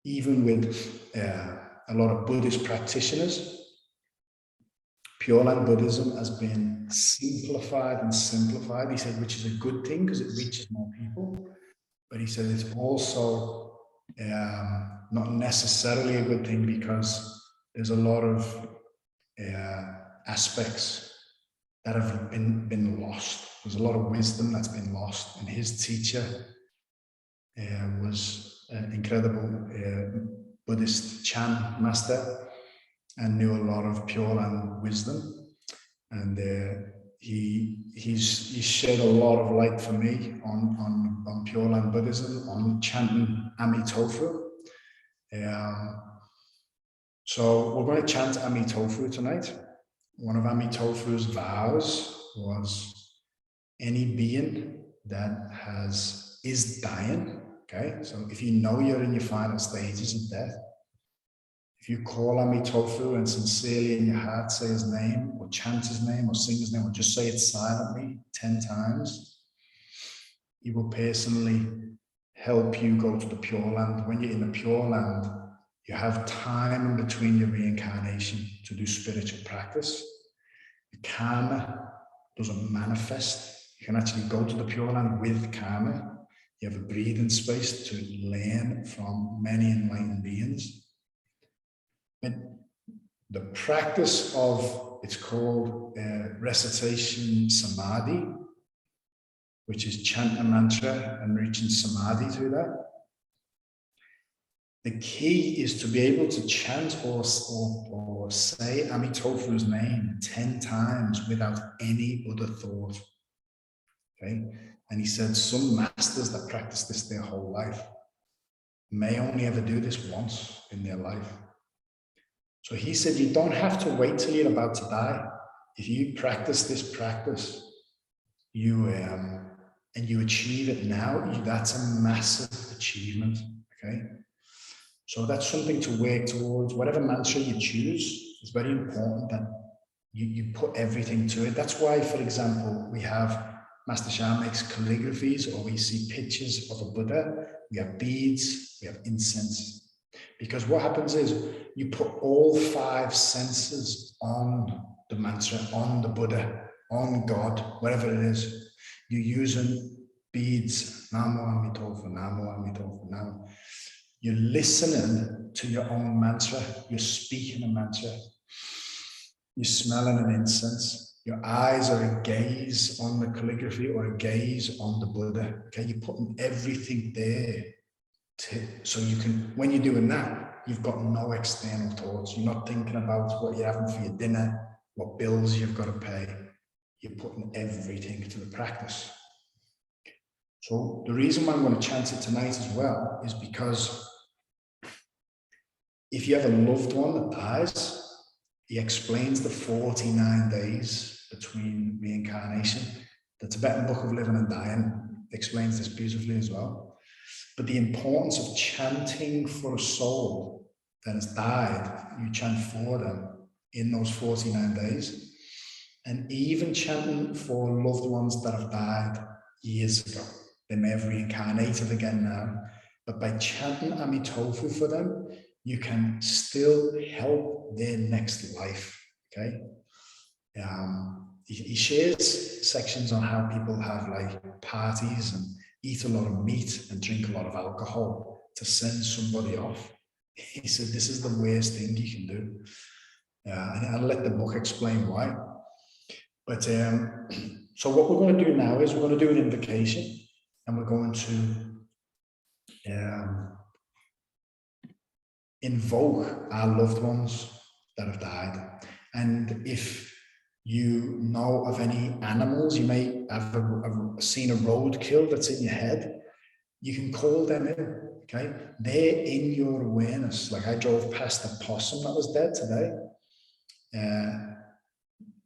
even with a lot of Buddhist practitioners, Pure Land Buddhism has been simplified and simplified. He said, which is a good thing because it reaches more people. But he said it's also not necessarily a good thing because there's a lot of aspects that have been lost. There's a lot of wisdom that's been lost. And his teacher was an incredible Buddhist Chan master and knew a lot of Pure Land wisdom. And he's shed a lot of light for me on Pure Land Buddhism, on chanting Amitofu. So we're going to chant Amitofu tonight. One of Amitofu's vows was any being that is dying. Okay, so if you know you're in your final stages of death, if you call Amitofu and sincerely in your heart say his name, or chant his name, or sing his name, or just say it silently 10 times, he will personally help you go to the Pure Land. When you're in the Pure Land, you have time in between your reincarnation to do spiritual practice. The karma doesn't manifest. You can actually go to the Pure Land with karma. You have a breathing space to learn from many enlightened beings. And the practice of, it's called Recitation Samadhi, which is chant a mantra and reaching Samadhi through that. The key is to be able to chant or say Amitofu's name 10 times without any other thought. Okay? And he said some masters that practice this their whole life may only ever do this once in their life. So he said you don't have to wait till you're about to die. If you practice this practice, and you achieve it now, that's a massive achievement. Okay? So that's something to work towards. Whatever mantra you choose, it's very important that you put everything to it. That's why, for example, we have Master Sha makes calligraphies, or we see pictures of a Buddha. We have beads, we have incense. Because what happens is you put all 5 senses on the mantra, on the Buddha, on God, whatever it is. You're using beads, Namo Amitofu, Namo Amitofu, Namo. You're listening to your own mantra. You're speaking a mantra. You're smelling an incense. Your eyes are a gaze on the calligraphy or a gaze on the Buddha. Okay, you're putting everything there. So you can, when you're doing that, you've got no external thoughts. You're not thinking about what you're having for your dinner, what bills you've got to pay. You're putting everything to the practice. So the reason why I'm going to chant it tonight as well is because if you have a loved one that dies, he explains the 49 days between reincarnation. The Tibetan Book of Living and Dying explains this beautifully as well. But the importance of chanting for a soul that has died, you chant for them in those 49 days. And even chanting for loved ones that have died years ago. They may have reincarnated again now, but by chanting Amitofu for them, you can still help their next life, okay? He shares sections on how people have like parties and eat a lot of meat and drink a lot of alcohol to send somebody off. He said, this is the worst thing you can do. And I'll let the book explain why. But so what we're going to do now is we're going to do an invocation, and we're going to invoke our loved ones that have died. And if you know of any animals, you may have seen a roadkill that's in your head, you can call them in, okay? They're in your awareness. Like I drove past a possum that was dead today.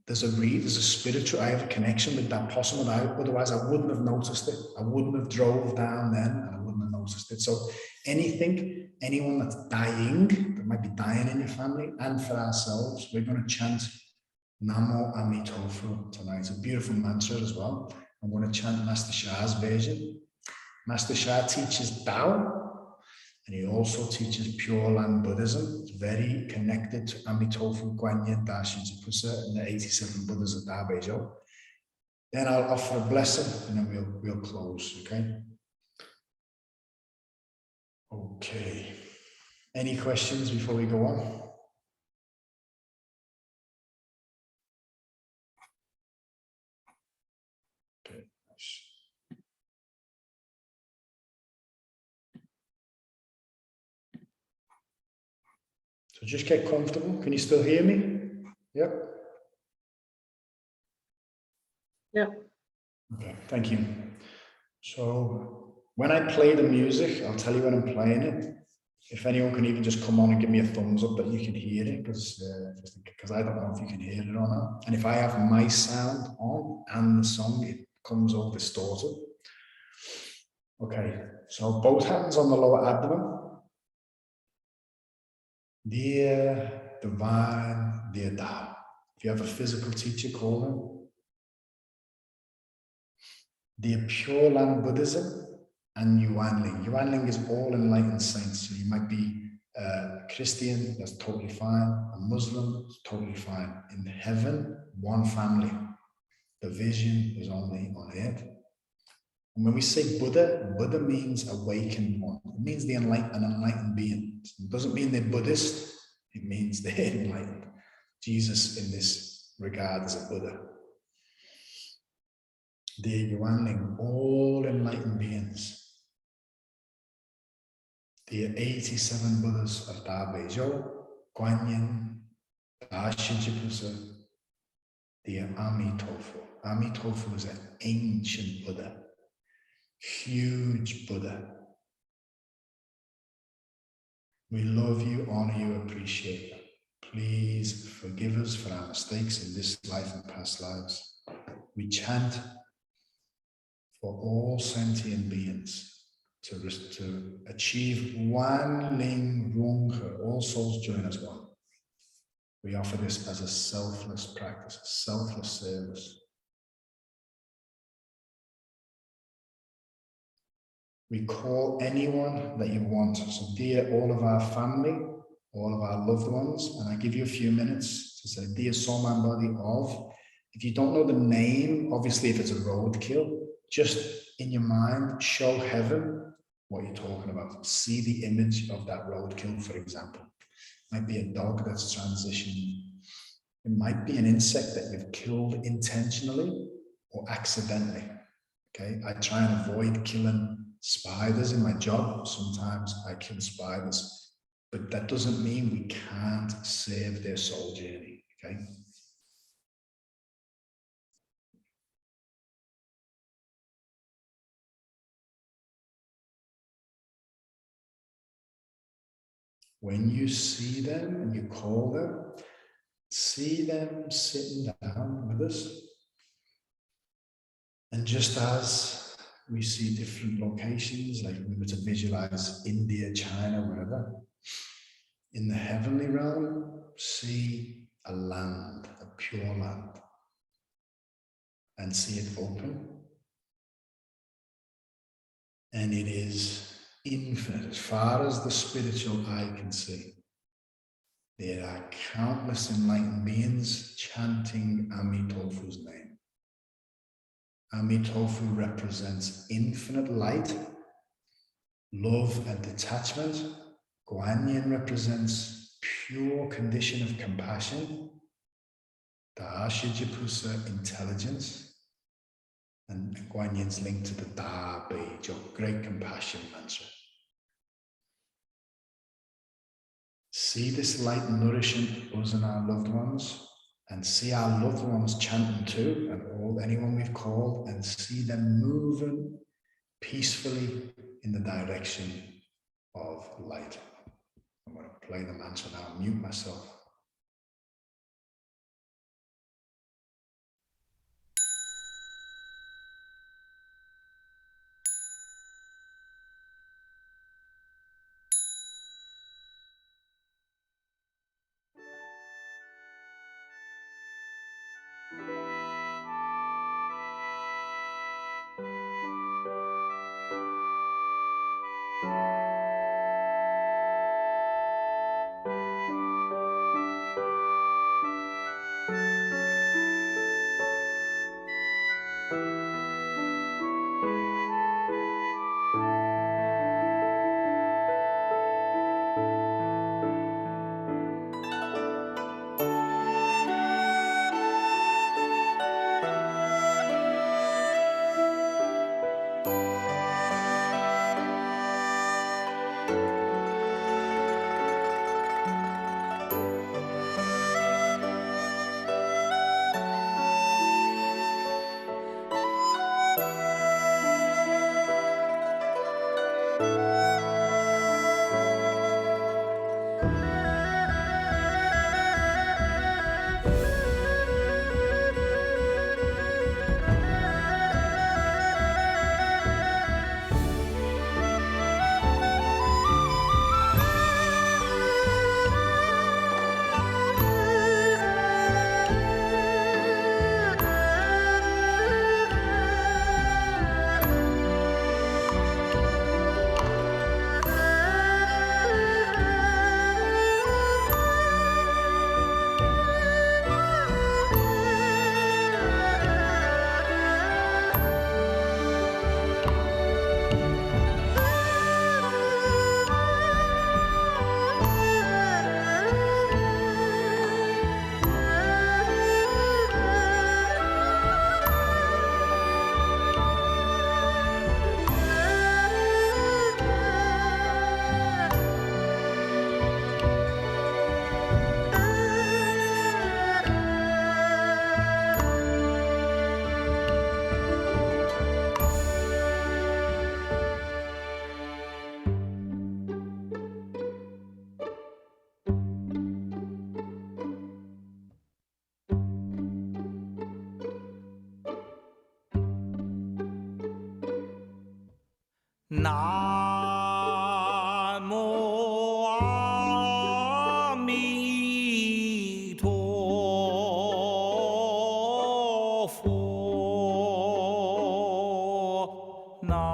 There's a spiritual, I have a connection with that possum, otherwise I wouldn't have noticed it. I wouldn't have drove down then, and I wouldn't have noticed it. So anyone that's dying, that might be dying in your family, and for ourselves, we're going to chant Namo Amitofu tonight. It's a beautiful mantra as well. I'm going to chant Master Shah's version. Master Shah teaches Tao, and he also teaches Pure Land Buddhism. It's very connected to Amitofu, Guanyin, Darshan Pusa, and the 87 Buddhas of Da Beizhou. Then I'll offer a blessing, and then we'll close, okay? Okay. Any questions before we go on? Okay. So just get comfortable. Can you still hear me? Yep. Yeah. Okay, thank you. So when I play the music, I'll tell you when I'm playing it. If anyone can even just come on and give me a thumbs up that you can hear it, because I don't know if you can hear it or not. And if I have my sound on and the song, it comes all distorted. Okay, so both hands on the lower abdomen. Dear Divine, dear Tao. If you have a physical teacher, call them. Dear Pure Land Buddhism and Yuanling. Yuanling is all enlightened saints. So you might be a Christian, that's totally fine. A Muslim, totally fine. In heaven, one family. The vision is only on earth. And when we say Buddha, Buddha means awakened one. It means an enlightened being. It doesn't mean they're Buddhist. It means they're enlightened. Jesus, in this regard, is a Buddha. Dear Yuanling, all enlightened beings. Dear 87 Buddhas of Da Beizhou, Guanyin, Darshan Pusa, dear Amitofu. Amitofu is an ancient Buddha, huge Buddha. We love you, honor you, appreciate you. Please forgive us for our mistakes in this life and past lives. We chant for all sentient beings to achieve Wan Ling Rung He, all souls join as one. We offer this as a selfless practice, a selfless service. We call anyone that you want. So dear all of our family, all of our loved ones, and I give you a few minutes to say, dear soul, mind, body of. If you don't know the name, obviously if it's a roadkill, just in your mind, show heaven what you're talking about. See the image of that roadkill, for example. It might be a dog that's transitioned. It might be an insect that you've killed intentionally or accidentally. Okay, I try and avoid killing spiders in my job. Sometimes I kill spiders, but that doesn't mean we can't save their soul journey. Okay. When you see them and you call them, see them sitting down with us. And just as we see different locations, like we were to visualize India, China, wherever. In the heavenly realm, see a land, a pure land, and see it open. And it is infinite, as far as the spiritual eye can see. There are countless enlightened beings chanting Amitofu's name. Amitofu represents infinite light, love and detachment. Guanyin represents pure condition of compassion. Da'ashijipusa, intelligence. And Guanyin's linked to the Da Bei, great compassion mantra. See this light nourishing us and our loved ones, and see our loved ones chanting too, and anyone we've called, and see them moving peacefully in the direction of light. I'm going to play the mantra now, mute myself. Namo Amitofo. Namo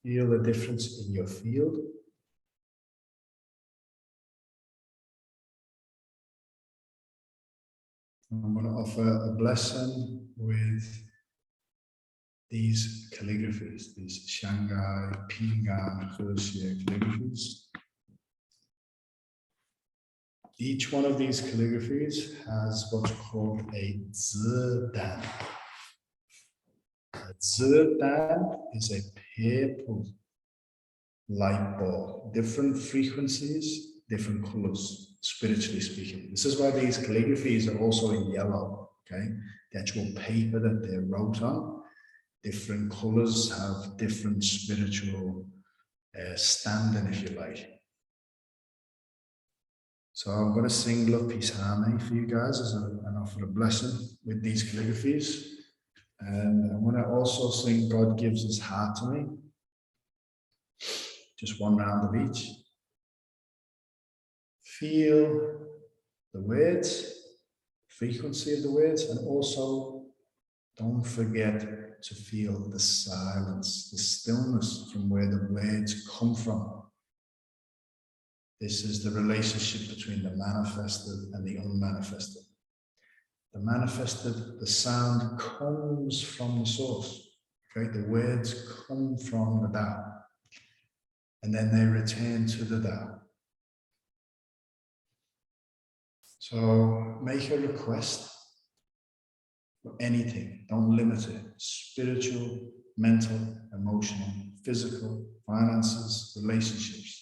Feel the difference in your field. I'm going to offer a blessing with these calligraphies, these Shanghai, Pingan, Persia calligraphies. Each one of these calligraphies has what's called a zidan. A zidan is a purple light ball, different frequencies, different colors, spiritually speaking. This is why these calligraphies are also in yellow, okay? The actual paper that they're wrote on, different colors have different spiritual standing, if you like. So I'm going to sing Love, Peace, Harmony for you guys as an offer of blessing with these calligraphies. And I'm going to also sing God Gives His Heart to Me. Just one round of each. Feel the words, frequency of the words, and also don't forget to feel the silence, the stillness from where the words come from. This is the relationship between the manifested and the unmanifested. The manifested, the sound comes from the source. Okay, the words come from the Tao, and then they return to the Tao. So make a request for anything. Don't limit it. Spiritual, mental, emotional, physical, finances, relationships.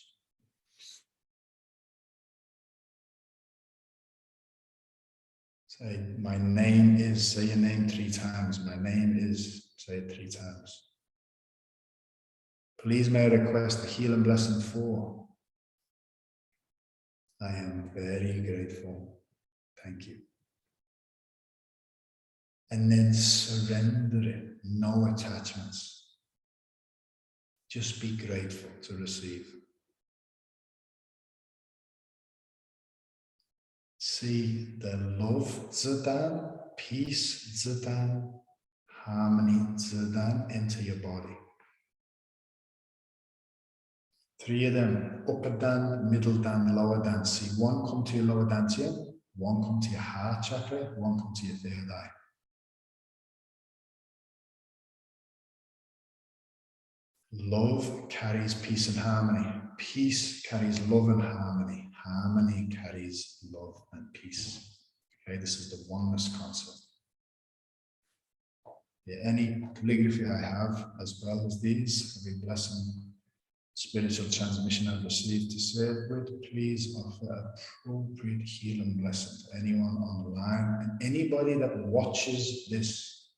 Say, my name is, say your name 3 times. My name is, say it 3 times. Please may I request a healing blessing for. I am very grateful. Thank you. And then surrender it. No attachments. Just be grateful to receive. See the love Zidan, peace Zidan, harmony Zidan enter your body. 3 of them, upper Dan, middle Dan, lower Dan. See 1 come to your lower dantian, 1 come to your heart chakra, 1 come to your 3rd eye. Love carries peace and harmony. Peace carries love and harmony. Harmony carries love and peace. Okay, this is the oneness concept. Yeah, any calligraphy I have, as well as these, every blessing, spiritual transmission I've received to serve with, please offer appropriate healing blessing to anyone on the line and anybody that watches this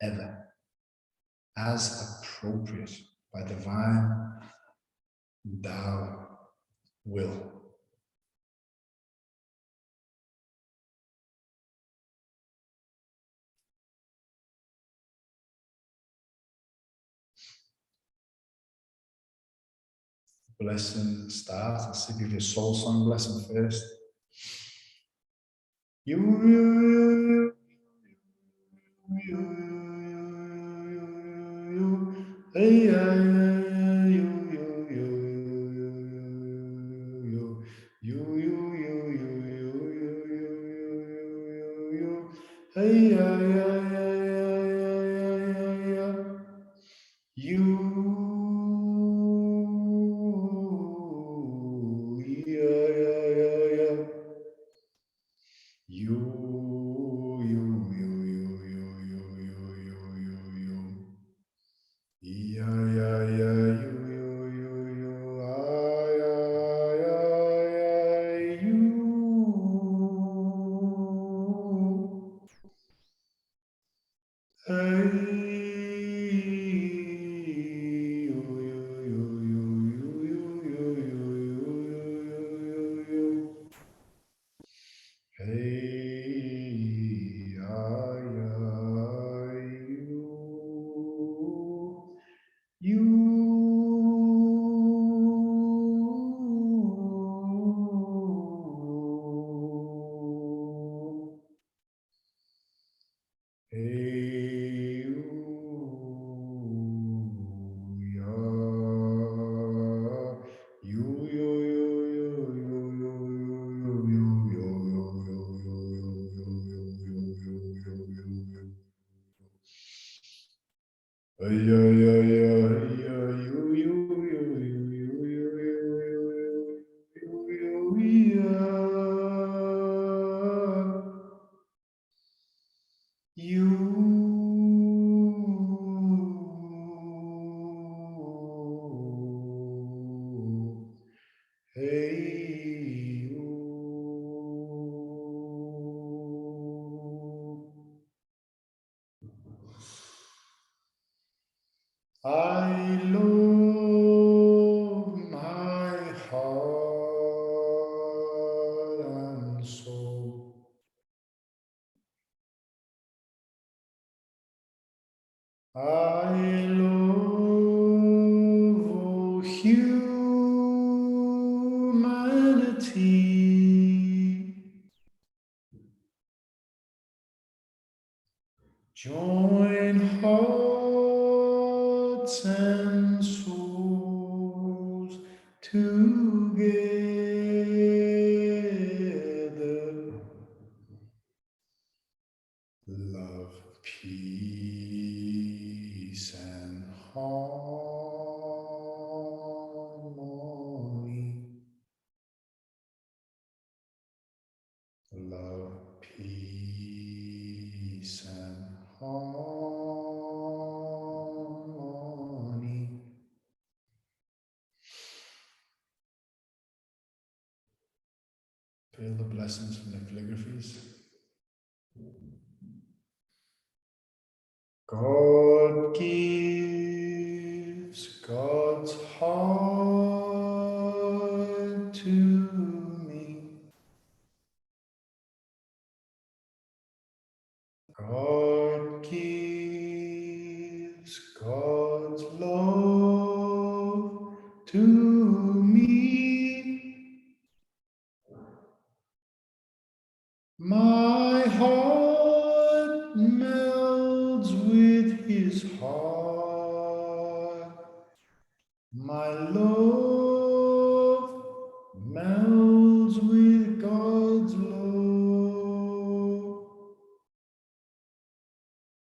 ever, as appropriate by divine Tao will. Blessing start. Let's give you a soul song blessing first. You, hey, I love my heart and soul. I love all humanity. Join hearts and souls together. Love, peace, and harmony. Love, peace, and harmony. Feel the blessings from the calligraphies. God gives God's heart to me. God gives God's love to me. My heart melds with his heart. My love melds with God's love.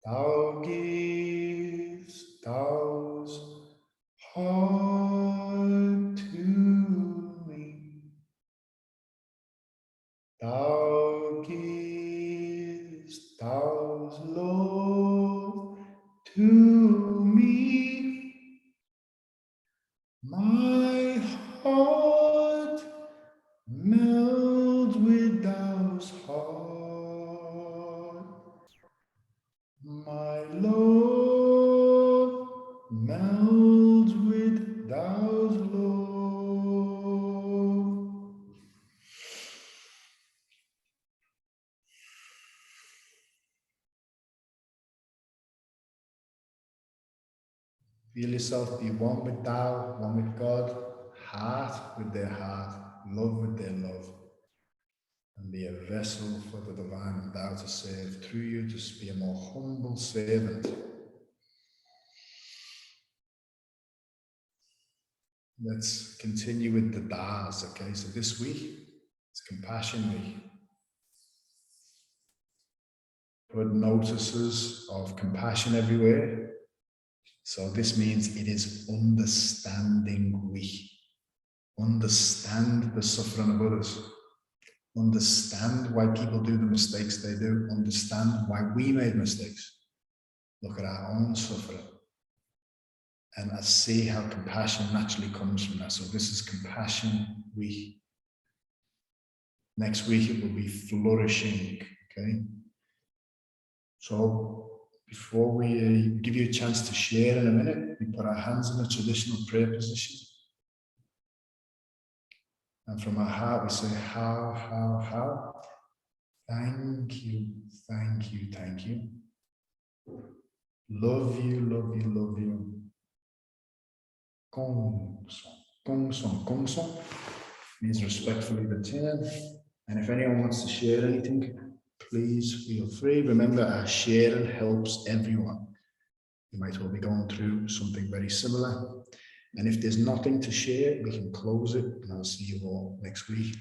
Thou gives Tao's heart to me. Thou gives Tao's love to me. My heart melds with Tao's heart. My love melds with Tao's love. Feel yourself be one with Tao, one with God, heart with their heart, love with their love, and be a vessel for the divine Tao to serve through you, just be a more humble servant. Let's continue with the Das, okay? So this week, it's Compassion Week. Put notices of compassion everywhere. So this means it is understanding week. Understand the suffering of others. Understand why people do the mistakes they do. Understand why we made mistakes. Look at our own suffering. And I see how compassion naturally comes from that. So this is Compassion Week. Next week it will be Flourishing. Okay. So before we give you a chance to share in a minute, we put our hands in a traditional prayer position. And from our heart we say, how. Thank you, thank you, thank you. Love you, love you, love you. Gong song means respectfully return. And if anyone wants to share anything, please feel free. Remember, our sharing helps everyone. You might all be going through something very similar. And if there's nothing to share, we can close it, and I'll see you all next week.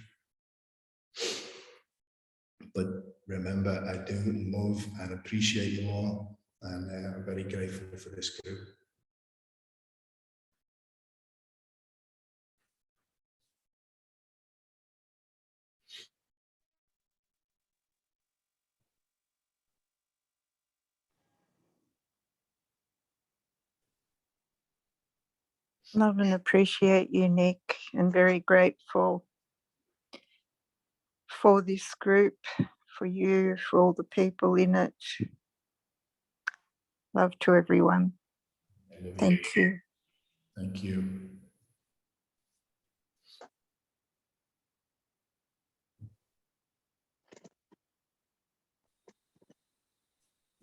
But remember, I do love and appreciate you all. And I'm very grateful for this group. Love and appreciate you, Nick, and very grateful for this group, for you, for all the people in it. Love to everyone. Thank you. Thank you.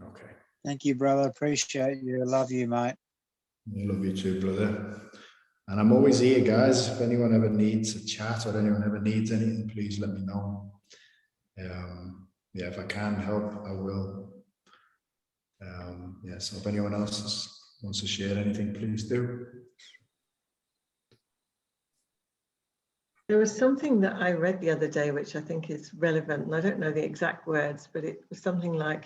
Okay. Thank you, brother. Appreciate you. Love you, mate. I love you too, brother. And I'm always here, guys. If anyone ever needs a chat or anyone ever needs anything, please let me know. Yeah, if I can help, I will. Yeah, so if anyone else wants to share anything, please do. There was something that I read the other day, which I think is relevant, and I don't know the exact words, but it was something like,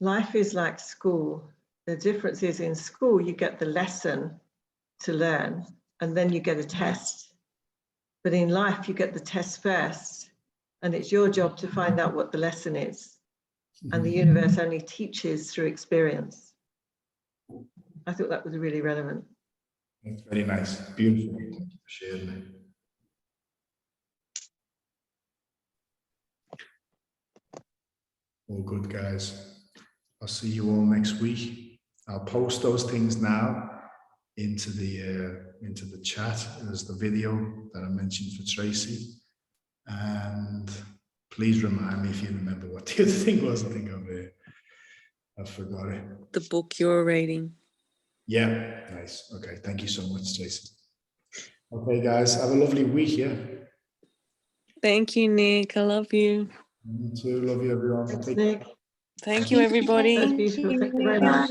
life is like school. The difference is in school, you get the lesson to learn, and then you get a test. But in life, you get the test first, and it's your job to find out what the lesson is. And the universe only teaches through experience. I thought that was really relevant. It's very nice. Beautiful. Thank you for sharing it. All good, guys. I'll see you all next week. I'll post those things now into the chat as the video that I mentioned for Tracy. And please remind me if you remember what the other thing was. I think I forgot it. The book you're reading. Yeah, nice. Okay, thank you so much, Tracy. Okay, guys, have a lovely week, yeah? Thank you, Nick. I love you. You too. Love you, everyone. Thanks, Take Nick. Thank you, everybody. That's beautiful. Thank you very much.